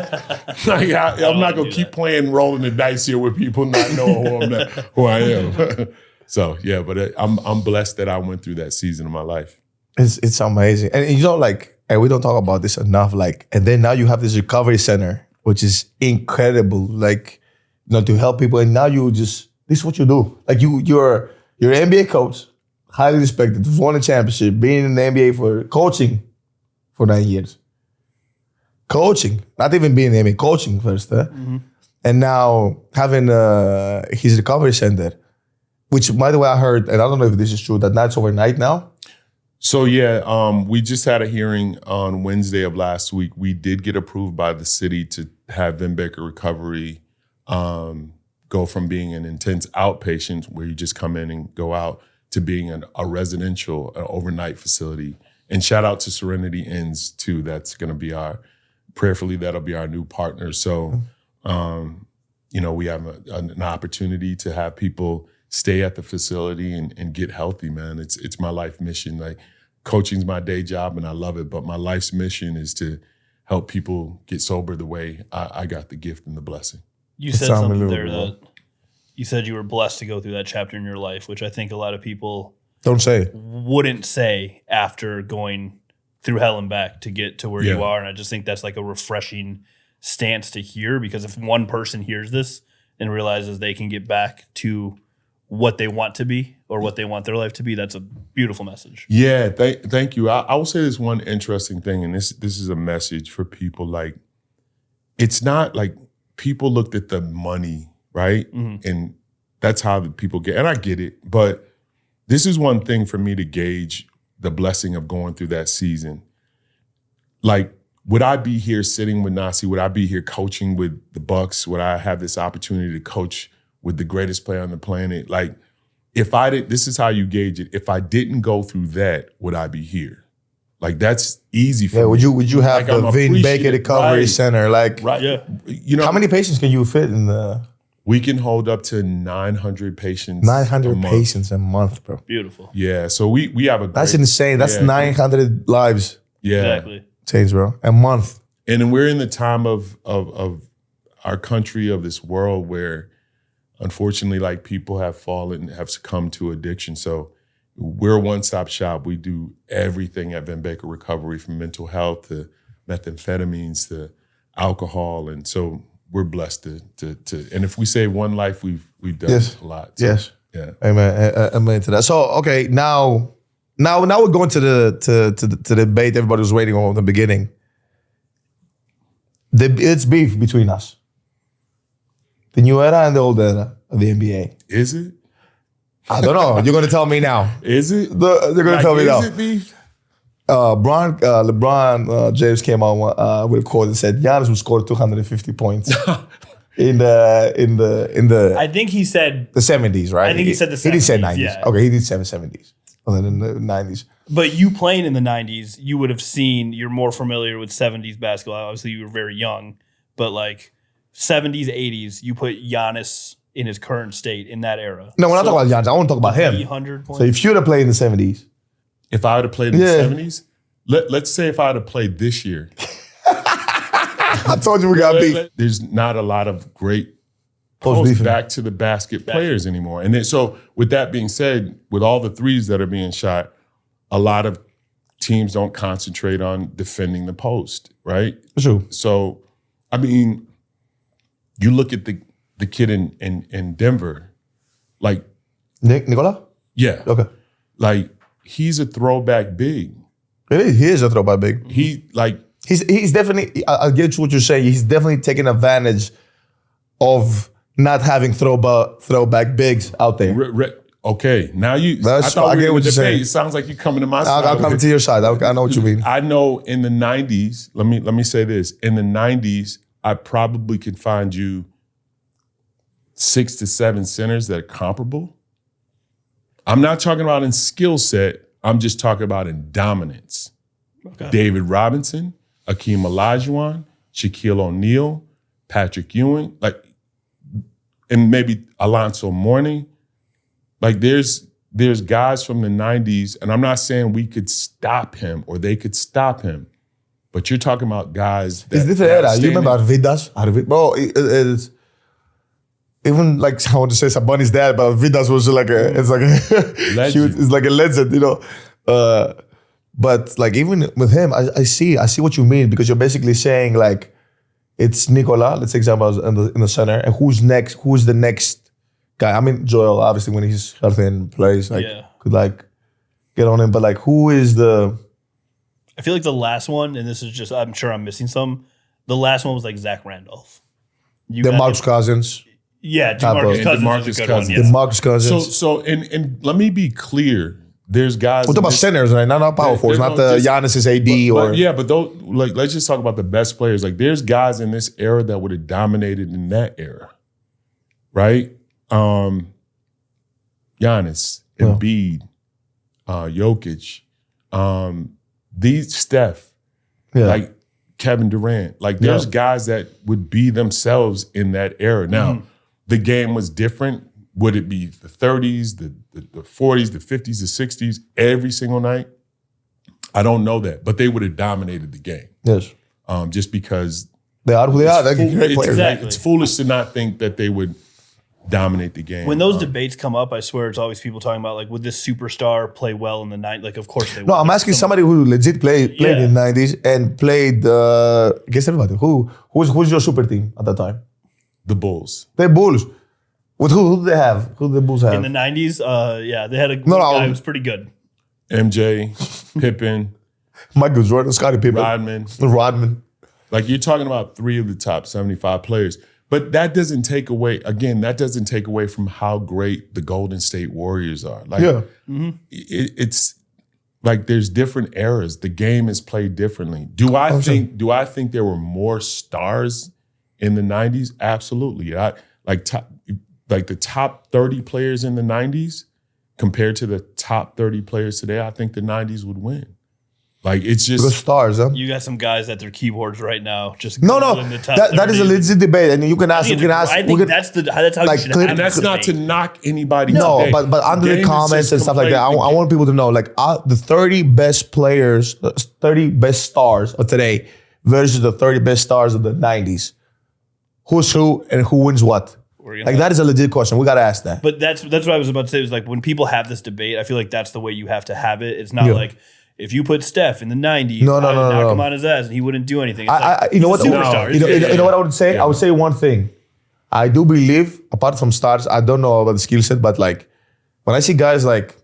like, I'm not gonna keep playing rolling the dice here with people not knowing who I am. So yeah, but I'm blessed that I went through that season of my life. It's amazing. And you know, like, and we don't talk about this enough, like, and then now you have this recovery center, which is incredible, like, you know, to help people. And now this is what you do. Like you're an NBA coach, highly respected, won a championship, being in the NBA for coaching for 9 years. Coaching, not even being in the NBA, coaching first. And now having his recovery center, which by the way, I heard, and I don't know if this is true, that that's overnight now. So yeah, we just had a hearing on Wednesday of last week. We did get approved by the city to have Vin Baker Recovery go from being an intense outpatient where you just come in and go out to being a residential, an overnight facility. And shout out to Serenity Inns too. That's going to be prayerfully, that'll be our new partner. So, you know, we have an opportunity to have people stay at the facility and get healthy, man. It's my life mission. Like coaching's my day job and I love it, but my life's mission is to help people get sober the way I got the gift and the blessing. You said something there that you said you were blessed to go through that chapter in your life, which I think a lot of people wouldn't say after going through hell and back to get to where you are. And I just think that's like a refreshing stance to hear, because if one person hears this and realizes they can get back to what they want to be or what they want their life to be, that's a beautiful message. Yeah, thank you. I will say this one interesting thing, and this is a message for people. Like, it's not like people looked at the money, right? And that's how the people get, and I get it, but this is one thing for me to gauge the blessing of going through that season. Like, would I be here sitting with Nasi? Would I be here coaching with the Bucks? Would I have this opportunity to coach with the greatest player on the planet? Like, if I did, this is how you gauge it. If I didn't go through that, would I be here? Like, that's easy for me. Would you have like, the Vin Baker Recovery Center? Like, you know, how many patients can you fit in the? We can hold up to 900 patients. 900 patients a month, bro. Beautiful. Yeah, so we have that's insane. That's 900 lives. Yeah, exactly. Change, bro. A month. And we're in the time of our country, of this world where, unfortunately, like people have succumbed to addiction. So we're a one-stop shop. We do everything at Vin Baker Recovery, from mental health to methamphetamines to alcohol, and so we're blessed to. And if we save one life, we've done a lot. So, yes. Yeah. Amen to that. So okay, now we're going to the debate everybody was waiting on in the beginning. It's beef between us. The new era and the old era of the NBA. Is it? I don't know. You're going to tell me now. Is it? They're going to tell me now. Is it beef? LeBron James came on with a quote and said Giannis will score 250 points in the I think he said the 70s, right? I think he said the 70s. He did say 90s. Yeah. Okay, he did say 70s. Other than the 90s. But you playing in the 90s, you would have seen, you're more familiar with 70s basketball. Obviously, you were very young, but like 70s, 80s, you put Giannis in his current state in that era. No, we're not talking about Giannis. I want to talk about him. 300 points. So if you'd have played in the 70s. If I would have played in the 70s, let's say if I would have played this year. I told you we got beef. There's not a lot of great post back to the basket players anymore. And then, so with that being said, with all the threes that are being shot, a lot of teams don't concentrate on defending the post, right? True. So, I mean, you look at the kid in Denver, like Nicola? Yeah. Okay. Like, he's a throwback big. He is a throwback big. He's definitely, I get what you're saying. He's definitely taking advantage of not having throwback bigs out there. Okay, now I get what you're saying. It sounds like you're coming to my side. I'll come to your side. I know what you mean. I know in the 90s, let me say this. In the 90s, I probably could find you 6 to 7 centers that are comparable. I'm not talking about in skill set. I'm just talking about in dominance. Okay. David Robinson, Akeem Olajuwon, Shaquille O'Neal, Patrick Ewing, and maybe Alonzo Mourning. Like there's guys from the 90s, and I'm not saying we could stop him or they could stop him, but you're talking about guys that— It's different era. You remember Arvidas? Bro, it's even like, I want to say Sabonis' dad, but Vidas was like it's like a legend, you know. But like even with him, I see what you mean, because you're basically saying like it's Nicola, let's say example in the center, and who's next? Who's the next guy? I mean Joel, obviously when he's healthy and plays, could like get on him, but like who is the? I feel like the last one, and this is just, I'm sure I'm missing some. The last one was like Zach Randolph. DeMarcus Cousins. Yeah, DeMarcus Cousins. DeMarcus Cousins. So let me be clear. There's guys. We're talking about centers, right? Not power forwards, not the Giannis's AD but those, like, let's just talk about the best players. Like, there's guys in this era that would have dominated in that era, right? Giannis, Embiid, Jokic, these Steph, like Kevin Durant. Like, there's guys that would be themselves in that era. Now, the game was different. Would it be the 30s, the 40s, the 50s, the 60s, every single night? I don't know that, but they would have dominated the game. Yes. Just because they are who they are. They're great players. Exactly. It's foolish to not think that they would dominate the game. When those debates come up, I swear it's always people talking about like, would this superstar play well in the night? Like, of course they would. No, I'm asking somebody who legit played in the 90s and played against everybody. Who's your super team at that time? The Bulls. The Bulls. With who do they have? Who do the Bulls have? In the 90s, they had a guy who was pretty good. MJ, Pippen, Michael Jordan, Scottie Pippen. Rodman. Like, you're talking about 3 of the top 75 players. But that doesn't take away from how great the Golden State Warriors are. Like, it's like there's different eras. The game is played differently. Do I think there were more stars in the 90s? Absolutely. Like the top 30 players in the 90s compared to the top 30 players today, I think the 90s would win. Like, it's just— the stars, huh? You got some guys at their keyboards right now just No. the top That is a legit debate, and you can ask. I think that's how like, you should have and that's not to knock anybody. No, today. but under the comments and stuff like that, I want people to know, like, the 30 best players, 30 best stars of today versus the 30 best stars of the 90s. Who's who and who wins what? Like, that is a legit question. We got to ask that. But that's what I was about to say. It was like, when people have this debate, I feel like that's the way you have to have it. It's not like if you put Steph in the 90s, No, I would knock no. him on his ass and he wouldn't do anything. It's You know what? superstar. You know what I would say? I would say one thing. I do believe, apart from stars, I don't know about the skill set, but like when I see guys like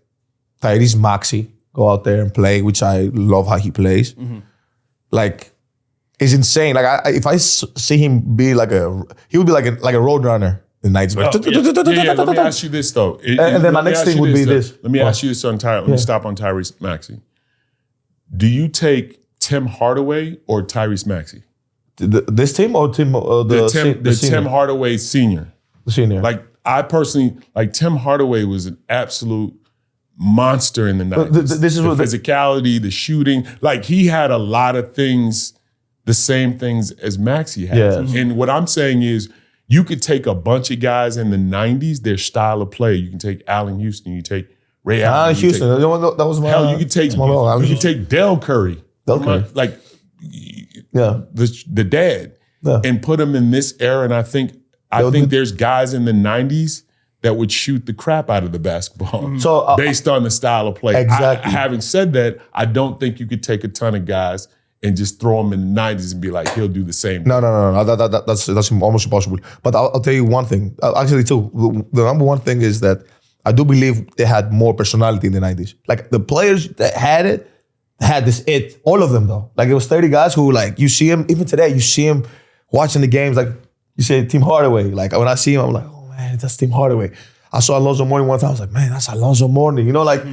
Tyrese Maxey go out there and play, which I love how he plays, like it's insane. Like if I see him be like he would be like a road runner in the 90s. Let me ask you this though. And then my next thing would be this. Let me ask you this on Let me stop on Tyrese Maxey. Do you take Tim Hardaway or Tyrese Maxey? This team or Tim? The Tim Hardaway senior. The senior. Like I personally, like Tim Hardaway was an absolute monster in the 90s. This is the physicality, the shooting. Like he had a lot of things, the same things as Maxey has. Yeah. And what I'm saying is, you could take a bunch of guys in the 90s, their style of play. You can take Allen Houston, you take Ray Allen. Allen Houston, that was my. Hell, you could take Del Curry. Del Curry. Like, yeah, the dad, and put him in this era. And I think there's guys in the 90s that would shoot the crap out of the basketball based on the style of play. Exactly. Having said that, I don't think you could take a ton of guys and just throw them in the 90s and be like, he'll do the same. No. That's almost impossible. But I'll tell you one thing. Actually, too, the number one thing is that I do believe they had more personality in the 90s. Like the players that had this it. All of them though. Like it was 30 guys who like, you see him, even today, you see him watching the games. Like you say Tim Hardaway. Like when I see him, I'm like, oh man, that's Tim Hardaway. I saw Alonzo Mourning one time. I was like, man, that's Alonzo Mourning. You know, like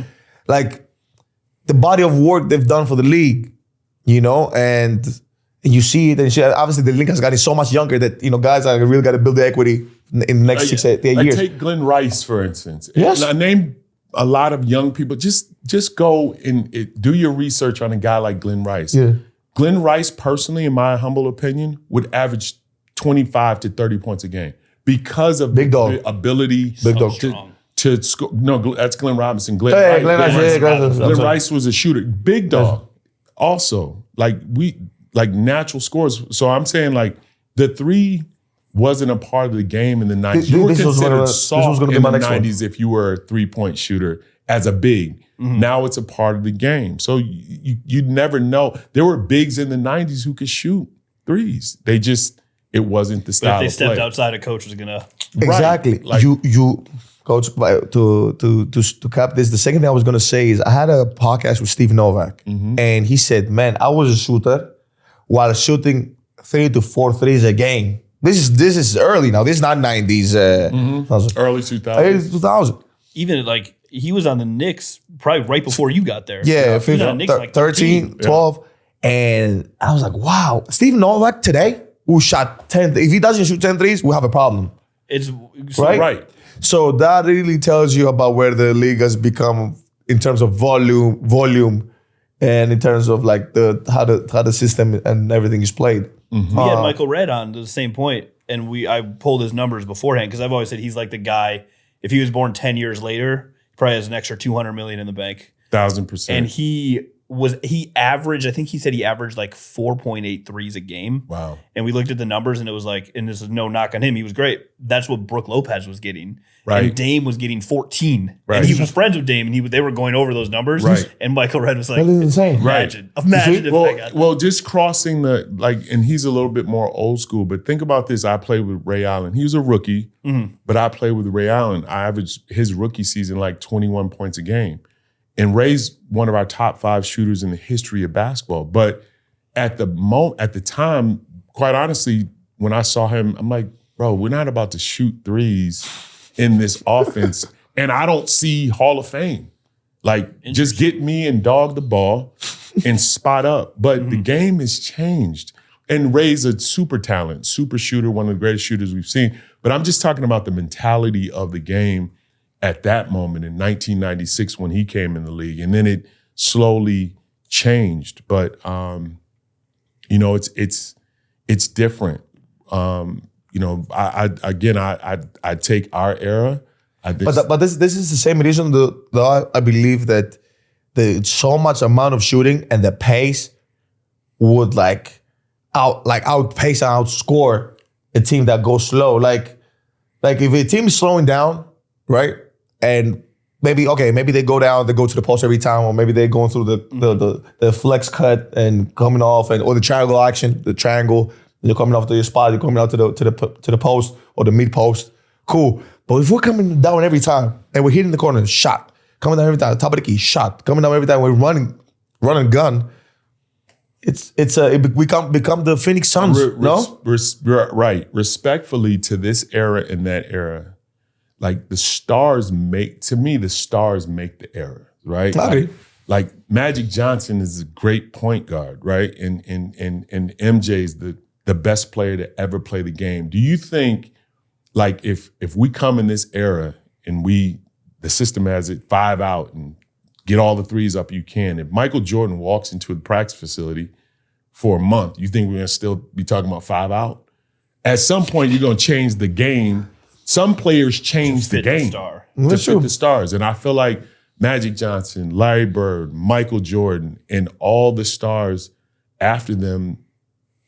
the body of work they've done for the league. You know, and you see it, and obviously the league has gotten so much younger that, you know, guys are really got to build the equity in the next 6-8 years. Take Glenn Rice, for instance. Yes. I named a lot of young people. Just go and do your research on a guy like Glenn Rice. Yeah. Glenn Rice, personally, in my humble opinion, would average 25 to 30 points a game because of Big dog. the ability to score. No, that's Glenn Robinson. Glenn Rice was a shooter. Big dog. Also, like natural scores. So I'm saying like the three wasn't a part of the game in the 90s. You were considered soft in the 90s if you were a 3-point shooter as a big. Now it's a part of the game. So you'd never know. There were bigs in the 90s who could shoot threes. It wasn't the style of play. If they stepped outside, a coach was gonna. Exactly. Right. Like, you Coach, to cap this, the second thing I was gonna say is I had a podcast with Steve Novak, and he said, "Man, I was a shooter while shooting 3 to 4 threes a game. This is early now. This is not 90s. Early 2000s. 2000. Even like he was on the Knicks probably right before you got there. Yeah, he was on the Knicks like 13, 12, and I was like, wow, Steve Novak today who shot 10. If he doesn't shoot 10 threes, we have a problem. It's right. So that really tells you about where the league has become in terms of volume, and in terms of like how the system and everything is played. We had Michael Redd on to the same point, and I pulled his numbers beforehand because I've always said he's like the guy. If he was born 10 years later, he probably has an extra $200 million in the bank. 1,000%. And he averaged, I think he said he averaged like 4.8 threes a game. Wow. And we looked at the numbers and it was like, and this is no knock on him, he was great. That's what Brook Lopez was getting. Right. And Dame was getting 14. Right. And he was friends with Dame, and they were going over those numbers. Right. And Michael Redd was like, that is insane. Imagine if they got that. Well, just crossing and he's a little bit more old school, but think about this. I played with Ray Allen. He was a rookie, but I played with Ray Allen. I averaged his rookie season like 21 points a game. And Ray's one of our top 5 shooters in the history of basketball. But at the time, quite honestly, when I saw him, I'm like, bro, we're not about to shoot threes in this offense. And I don't see Hall of Fame. Like, just get me and dog the ball and spot up. But the game has changed. And Ray's a super talent, super shooter, one of the greatest shooters we've seen. But I'm just talking about the mentality of the game at that moment in 1996 when he came in the league. And then it slowly changed. But, it's different. I take our era. But this is the same reason that I believe that so much amount of shooting and the pace would outpace and outscore a team that goes slow. Like if a team is slowing down, right, and maybe they go down, they go to the post every time, or maybe they're going through the flex cut and coming off, or the triangle action, the triangle. You're coming off to your spot, you're coming out to the post or the mid post. Cool. But if we're coming down every time and we're hitting the corner, shot. Coming down every time, top of the key, shot. Coming down every time we're running gun. We become the Phoenix Suns. No? Right. Respectfully to this era and that era, like the stars make the era, right? Like Magic Johnson is a great point guard, right? And MJ's the best player to ever play the game. Do you think, like, if we come in this era and the system has it 5 out and get all the threes up you can, if Michael Jordan walks into a practice facility for a month, you think we're gonna still be talking about 5 out? At some point, you're gonna change the game. Some players change the game to fit the stars. And I feel like Magic Johnson, Larry Bird, Michael Jordan, and all the stars after them,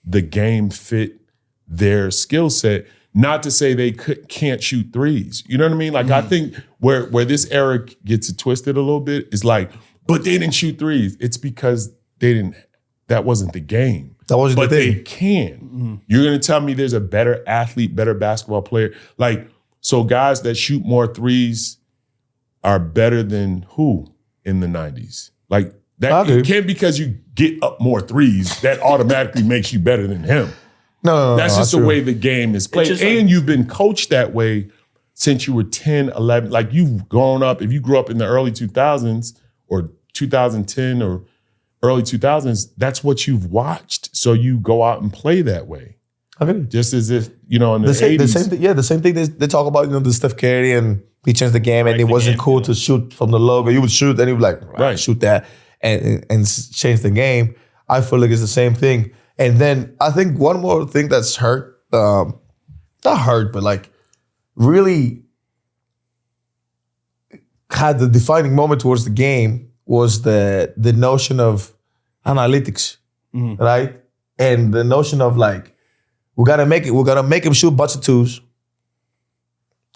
the game fit their skill set. Not to say they can't shoot threes. You know what I mean? Like, I think where this era gets it twisted a little bit is like, but they didn't shoot threes. It's because that wasn't the game. That wasn't the thing. But they can. You're going to tell me there's a better athlete, better basketball player? Like, so guys that shoot more threes are better than who in the 90s? Like, that it can't, because you get up more threes, that automatically makes you better than him. No, that's just the way the game is played. And you've been coached that way since you were 10, 11. Like, you've grown up, if you grew up in the early 2000s or 2010 or early 2000s, that's what you've watched. So you go out and play that way. Okay. Just as if, in the 80s. The same thing they talk about, the Steph Curry, and he changed the game, and it wasn't cool to shoot from the logo. You would shoot, and you would like, shoot that and change the game. I feel like it's the same thing. And then I think one more thing that's hurt, not hurt, but like really had the defining moment towards the game was the notion of analytics, right? And the notion of like, we gotta make him shoot a bunch of twos,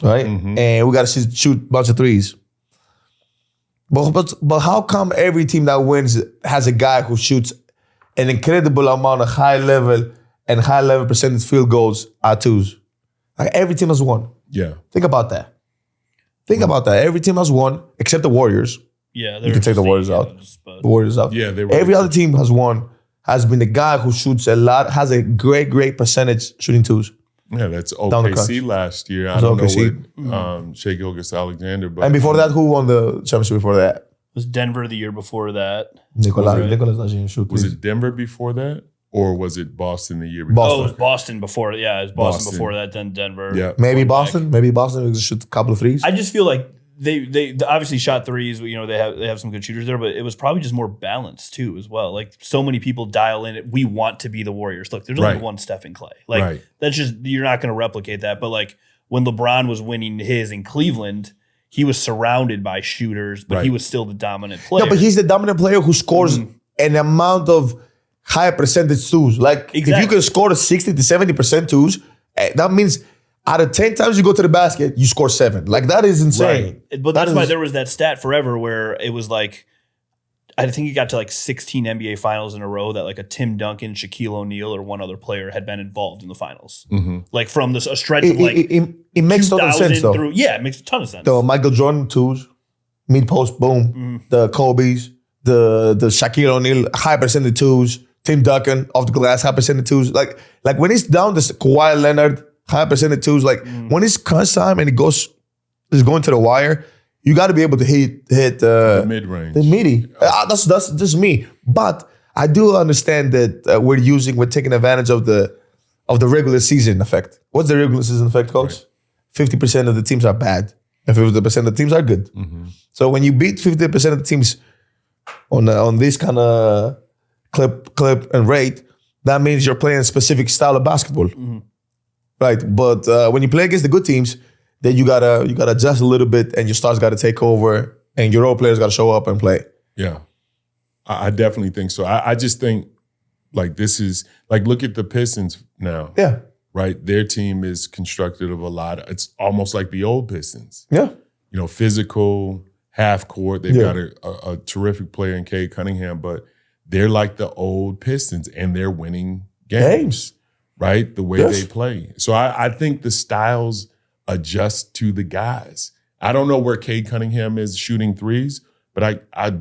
right? And we gotta shoot a bunch of threes. But how come every team that wins has a guy who shoots an incredible amount of high level percentage field goals at twos? Like, every team has one. Yeah. Think about that. Every team has one except the Warriors. Yeah, you can take the Warriors out. The Warriors out. Yeah, they were. Every other team has one. Has been the guy who shoots a lot, has a great percentage shooting twos. Yeah, that's OKC last year. I don't know what Shai Gilgeous-Alexander. But and before that, who won the championship before that? It was Denver the year before that. Nicolas doesn't shoot threes. Was it Denver before that? Or was it Boston the year before? Boston. Oh, it was Boston before. Yeah, it was Boston before that, then Denver. Yeah. Maybe Boston. Maybe Boston will shoot a couple of threes. I just feel like they obviously shot threes. They have some good shooters there, but it was probably just more balanced too as well. Like, so many people dial in. We want to be the Warriors. Look, there's only one Steph and Clay. Like, that's just, you're not going to replicate that. But like, when LeBron was winning his in Cleveland, he was surrounded by shooters, but he was still the dominant player. No, but he's the dominant player who scores an amount of high percentage twos. Like, if you can score 60 to 70% twos, that means out of 10 times you go to the basket, you score 7. Like, that is insane. Right. But that's why there was that stat forever where it was like, I think he got to like 16 NBA finals in a row that like a Tim Duncan, Shaquille O'Neal, or one other player had been involved in the finals. Like, from a stretch of like it makes a ton of sense though. It makes a ton of sense. The Michael Jordan twos, mid post, boom. The Kobe's, the Shaquille O'Neal, high percentage twos. Tim Duncan off the glass, high percentage twos. Like when it's down to Kawhi Leonard, high percentage twos. Like, when it's crunch time and it's going to the wire, you got to be able to hit the mid range, the midi. That's just me. But I do understand that we're taking advantage of the regular season effect. What's the regular season effect, Coach? 50% of the teams are bad, and 50% of the teams are good. So when you beat 50% of the teams on this kind of clip and rate, that means you're playing a specific style of basketball. Right, but when you play against the good teams, then you gotta adjust a little bit, and your stars got to take over, and your role players got to show up and play. Yeah, I definitely think so. I just think, like, this is like, look at the Pistons now. Yeah, right. Their team is constructed of a lot. It's almost like the old Pistons. Yeah, physical, half court. They've got a terrific player in Cade Cunningham, but they're like the old Pistons, and they're winning games. Right? The way they play. So I think the styles adjust to the guys. I don't know where Cade Cunningham is shooting threes, but I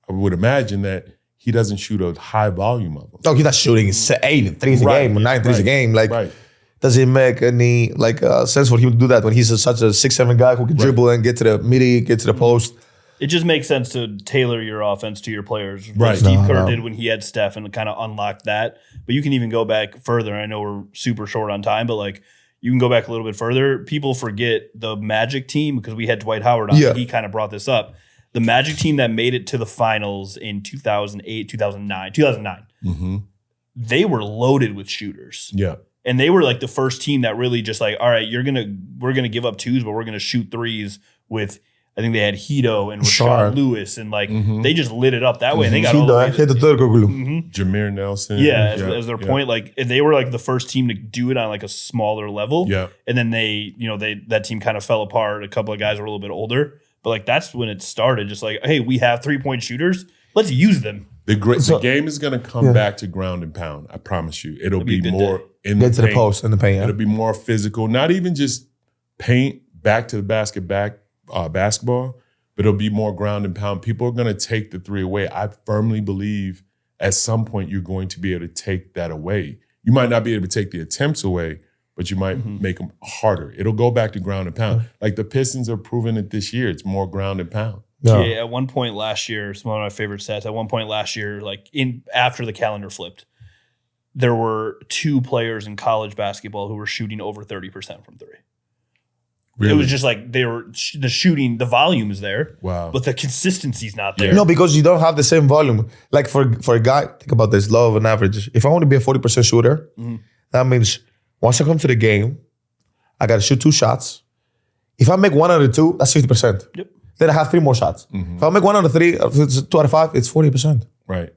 would imagine that he doesn't shoot a high volume of them. Oh, he's not shooting 8 threes a game or 9 threes a game. Like, does it make any sense for him to do that when he's such a 6'7" guy who can dribble and get to the midi, get to the post? It just makes sense to tailor your offense to your players. Right. Steve Kerr did when he had Steph and kind of unlocked that. But you can even go back further. I know we're super short on time, but like you can go back a little bit further. People forget the Magic team because we had Dwight Howard on. Yeah. He kind of brought this up. The Magic team that made it to the finals in 2008, 2009. They were loaded with shooters. Yeah. And they were like the first team that really just like, all right, we're gonna give up twos, but we're gonna shoot threes with. I think they had Hito and Rashard Lewis, and like they just lit it up that way. And they got all the way Jameer Nelson. Yeah, as their point, like they were like the first team to do it on like a smaller level. Yeah, and then that team kind of fell apart. A couple of guys were a little bit older, but like that's when it started. Just like, hey, we have 3-point shooters. Let's use them. The game is going to come back to ground and pound. I promise you, it'll be more in the post in the paint. It'll be more physical, not even just paint back to the basketball, but it'll be more ground and pound. People are going to take the three away. I firmly believe at some point you're going to be able to take that away. You might not be able to take the attempts away, but you might make them harder. It'll go back to ground and pound. Like the Pistons are proving it this year. It's more ground and pound. Yeah, at one point last year, it's one of my favorite stats. At one point last year, like after the calendar flipped, there were 2 players in college basketball who were shooting over 30% from three. Really? It was just like the shooting, the volume is there, but the consistency's not there. No, because you don't have the same volume. Like for a guy, think about this, law of an average. If I want to be a 40% shooter, that means once I come to the game, I got to shoot 2 shots. If I make 1 out of 2, that's 50%. Yep. Then I have 3 more shots. If I make 1 out of 3, 2 out of 5, it's 40%. Right.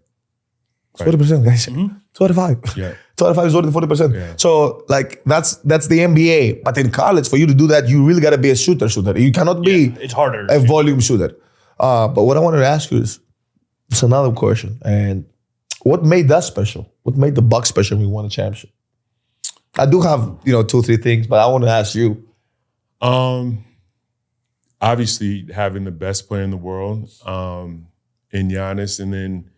It's 40%, guys. 2 out of 5. Yeah. 2 out of 5 is already 40%. Yeah. So, like, that's the NBA. But in college, for you to do that, you really got to be a shooter. You cannot be it's harder. A volume shooter. But what I wanted to ask you is, it's another question. And what made that special? What made the Bucks special when we won the championship? I do have, 2 or 3 things, but I want to ask you. Obviously, having the best player in the world in Giannis, and then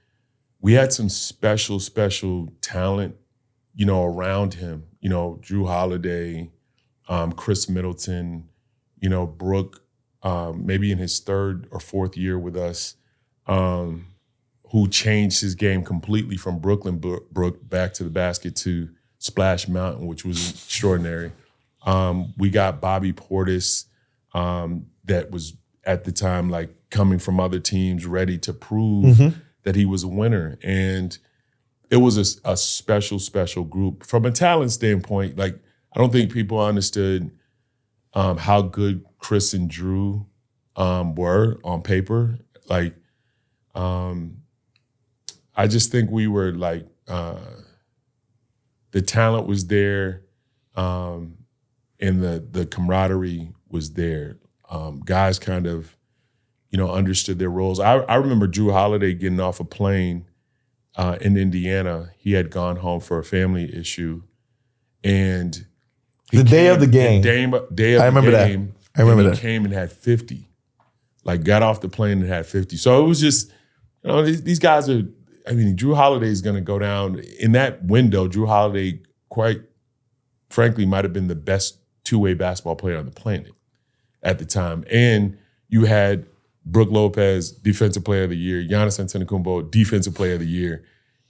we had some special talent, around him. Drew Holiday, Chris Middleton, Brooke, maybe in his 3rd or 4th year with us, who changed his game completely from Brooklyn Brook back to the basket to Splash Mountain, which was extraordinary. We got Bobby Portis, that was at the time like coming from other teams, ready to prove that he was a winner. And it was a special group. From a talent standpoint, like I don't think people understood how good Chris and Drew were on paper. Like I just think we were like the talent was there, and the camaraderie was there. Guys kind of, understood their roles. I remember Drew Holiday getting off a plane in Indiana. He had gone home for a family issue, and the day of the game. I remember that. He came and had 50. Like got off the plane and had 50. So it was just, these guys are. I mean, Drew Holiday is going to go down in that window. Drew Holiday, quite frankly, might have been the best 2-way basketball player on the planet at the time. And you had Brook Lopez, Defensive Player of the Year, Giannis Antetokounmpo, Defensive Player of the Year,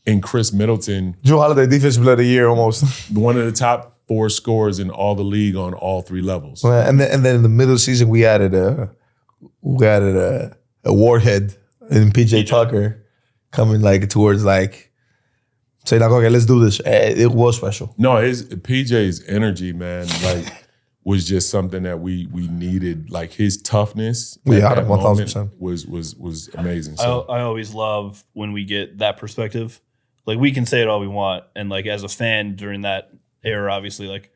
and Chris Middleton. Drew Holiday, Defensive Player of the Year almost. One of the top 4 scorers in all the league on all 3 levels. Well, and then in the middle of the season, we added a warhead in PJ Tucker coming like towards like saying like, okay, let's do this. It was special. No, PJ's energy, man, like was just something that we needed. Like his toughness, yeah, 1,000% was amazing. So. I always love when we get that perspective. Like we can say it all we want, and like as a fan during that era, obviously, like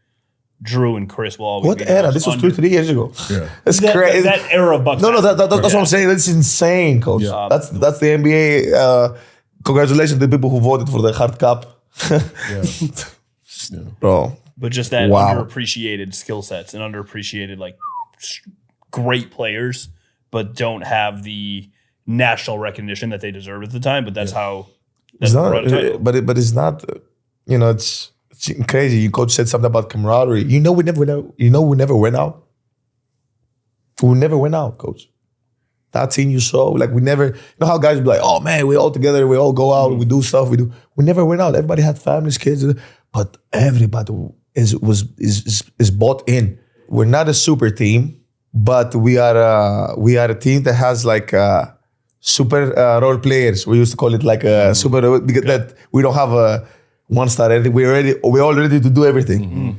Drew and Chris will always What be era? This was 3 years ago. Yeah. That's crazy. That era of Bucks. No, that's what I'm saying. That's insane, coach. Yeah. That's the NBA. Congratulations to the people who voted for the hard cap. Yeah. Bro. But just that Wow. underappreciated skill sets and underappreciated like great players, but don't have the national recognition that they deserve at the time. But that's how. It's not, brought it to- but it's not. It's crazy. Your coach said something about camaraderie. We never went out. We never went out. We never went out, coach. That team you saw, like we never. You know how guys be like, "Oh man, we all together. We all go out. We do stuff. We do." We never went out. Everybody had families, kids, but everybody is bought in. We're not a super team, but we are a team that has like super role players. We used to call it like a super because that we don't have a one star. We're all ready to do everything,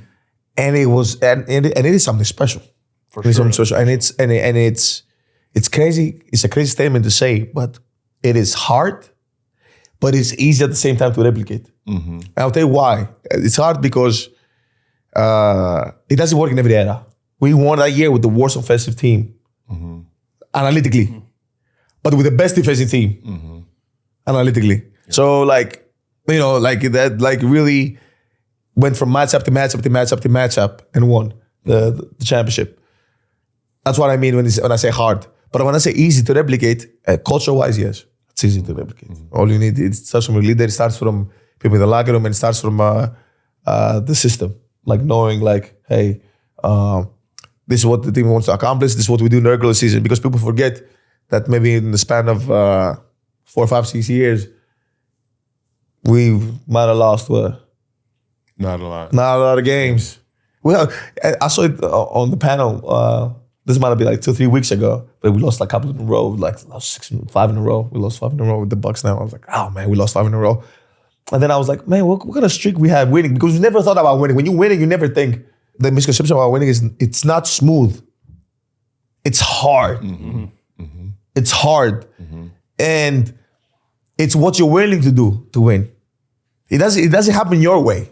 and it was and it is something special. For It's sure. something special, and it's crazy. It's a crazy statement to say, but it is hard, but it's easy at the same time to replicate. And I'll tell you why. It's hard because it doesn't work in every era. We won that year with the worst offensive team, analytically, but with the best defensive team, analytically. So like, like that, like really went from matchup to matchup to matchup to matchup and won the championship. That's what I mean when I say hard. But when I say easy to replicate, culture-wise, yes, it's easy to replicate. All you need, it starts from a leader, it starts from people in the locker room, and it starts from the system. Like knowing, like, hey, this is what the team wants to accomplish. This is what we do in the regular season. Because people forget that maybe in the span of 4, 5, 6 years, we might have lost Not a lot. not a lot of games. Well, I saw it on the panel. This might have been like 2-3 weeks ago, but we lost like a couple in a row. Like lost 5 in a row. We lost 5 in a row with the Bucks. Now I was like, oh man, we lost 5 in a row. And then I was like, man, what kind of streak we have winning? Because we never thought about winning. When you're winning, you never think. The misconception about winning is it's not smooth. It's hard. It's hard, and it's what you're willing to do to win. It doesn't happen your way.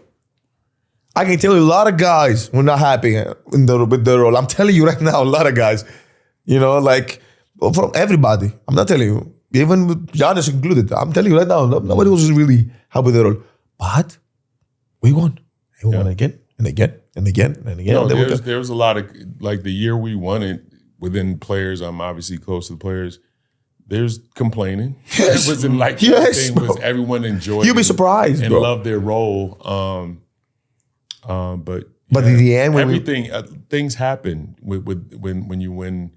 I can tell you a lot of guys were not happy with their role. I'm telling you right now, a lot of guys, like from everybody. I'm not telling you, even with Giannis included. I'm telling you right now, nobody was really happy with their role. But we won. And we won again and again and again and again. No, And there was a lot of, like the year we won it within players, I'm obviously close to the players, there's complaining. Yes. It wasn't like Yes, the thing was bro. everyone enjoyed You'll be it surprised, and bro. loved their role. But in the end, when everything things happen when you win.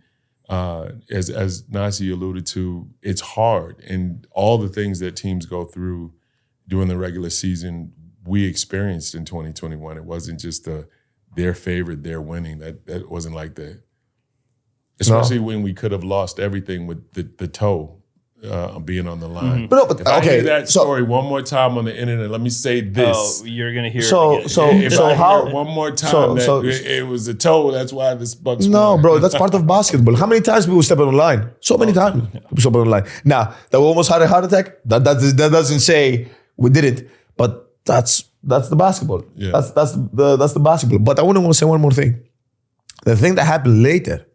As Nasi alluded to, it's hard, and all the things that teams go through during the regular season, we experienced in 2021. It wasn't just their favorite, they're winning. That wasn't like that. Especially when we could have lost everything with the toe being on the line. But If I okay, hear that so- story one more time on the internet, let me say this. Oh, you're gonna hear. So- it again. so- If I how- hear one more time it was a toe, that's why this Bucks No, won. bro, that's part of basketball. How many times people step on the line? So many times people step on the line. Now, that we almost had a heart attack, that doesn't say we didn't, but that's the basketball. Yeah. That's the basketball. But I want to say one more thing. The thing that happened later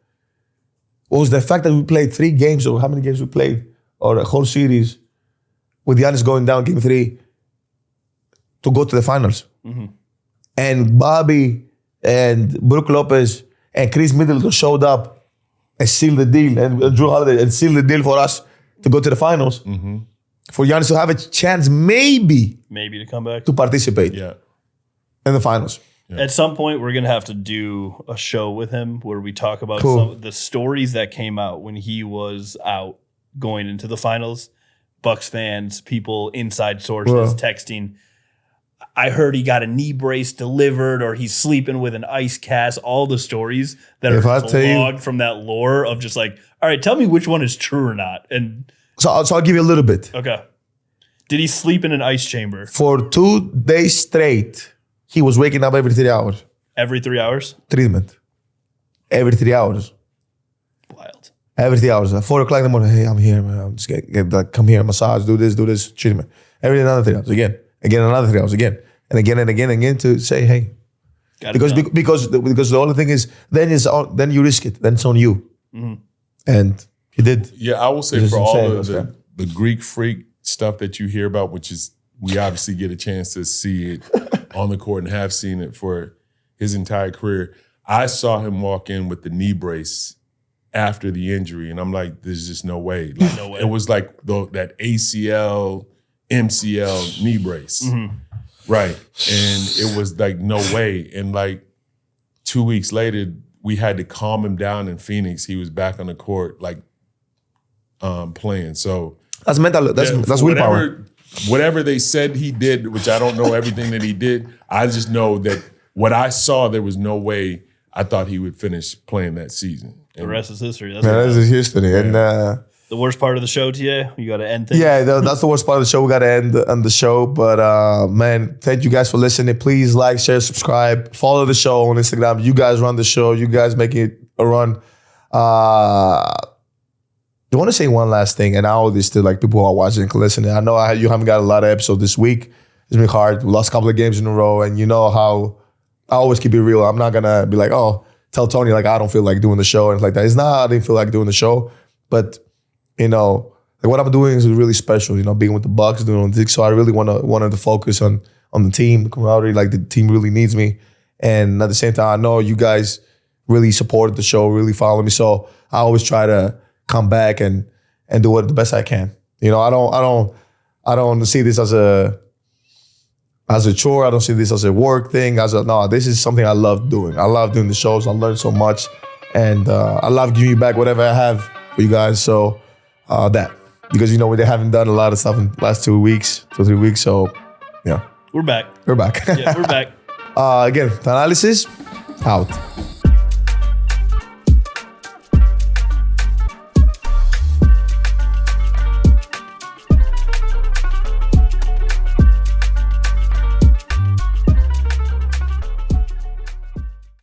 was the fact that we played 3 games, or how many games we played, or a whole series with Giannis going down game 3 to go to the finals. And Bobby and Brook Lopez and Chris Middleton showed up and sealed the deal, and Drew Holiday and sealed the deal for us to go to the finals. For Giannis to have a chance maybe maybe to come back. to participate Yeah. in the finals. At some point, we're gonna have to do a show with him where we talk about Cool. some of the stories that came out when he was out going into the finals. Bucks fans, people, inside sources Well. texting. I heard he got a knee brace delivered, or he's sleeping with an ice cast. All the stories that If I are tell you- logged from that lore of just like, all right, tell me which one is true or not. And So I'll give you a little bit. okay, did he sleep in an ice chamber For 2 days straight, he was waking up every 3 hours. every 3 hours? Treatment. Every 3 hours. Wild. Every 3 hours. At 4 o'clock in the morning, hey, I'm here, man. I'm just get like, come here, massage, do this, treatment. Every another 3 hours. Again, another 3 hours, again. And again to say, hey, because the only thing is then you risk it. Then it's on you, and he did. Yeah, I will say for all of the Greek freak stuff that you hear about, which is we obviously get a chance to see it on the court and have seen it for his entire career. I saw him walk in with the knee brace after the injury, and I'm like, there's just no way. Like, no way. It was like that ACL, MCL knee brace. Right. And it was like, no way. And like 2 weeks later, we had to calm him down in Phoenix. He was back on the court, like playing. So that's mental. That's willpower. Whatever they said he did, which I don't know everything that he did, I just know that what I saw, there was no way I thought he would finish playing that season. The rest is history. That's history. Yeah. And the worst part of the show, TA, you got to end things. Yeah, that's the worst part of the show. We got to end on the show. But man, thank you guys for listening. Please like, share, subscribe. Follow the show on Instagram. You guys run the show. You guys make it a run. I want to say one last thing, and I owe this to like people who are watching and listening. I know you haven't got a lot of episodes this week. It's been hard. We lost a couple of games in a row, and you know how I always keep it real. I'm not gonna be like, oh, tell Tony like I don't feel like doing the show and like that. It's not I didn't feel like doing the show, but you know, like what I'm doing is really special. You know, being with the Bucks, doing the so I really wanted to focus on the team, the camaraderie. Like the team really needs me, and at the same time, I know you guys really supported the show, really follow me. So I always try to come back and do it the best I can. You know, I don't see this as a chore. I don't see this as a work thing. No, this is something I love doing. I love doing the shows. I learned so much, and I love giving you back whatever I have for you guys. So because you know they haven't done a lot of stuff in the last 2 weeks, 2 or 3 weeks. So yeah, we're back. We're back. Yeah, we're back. Again, Thanalysis out.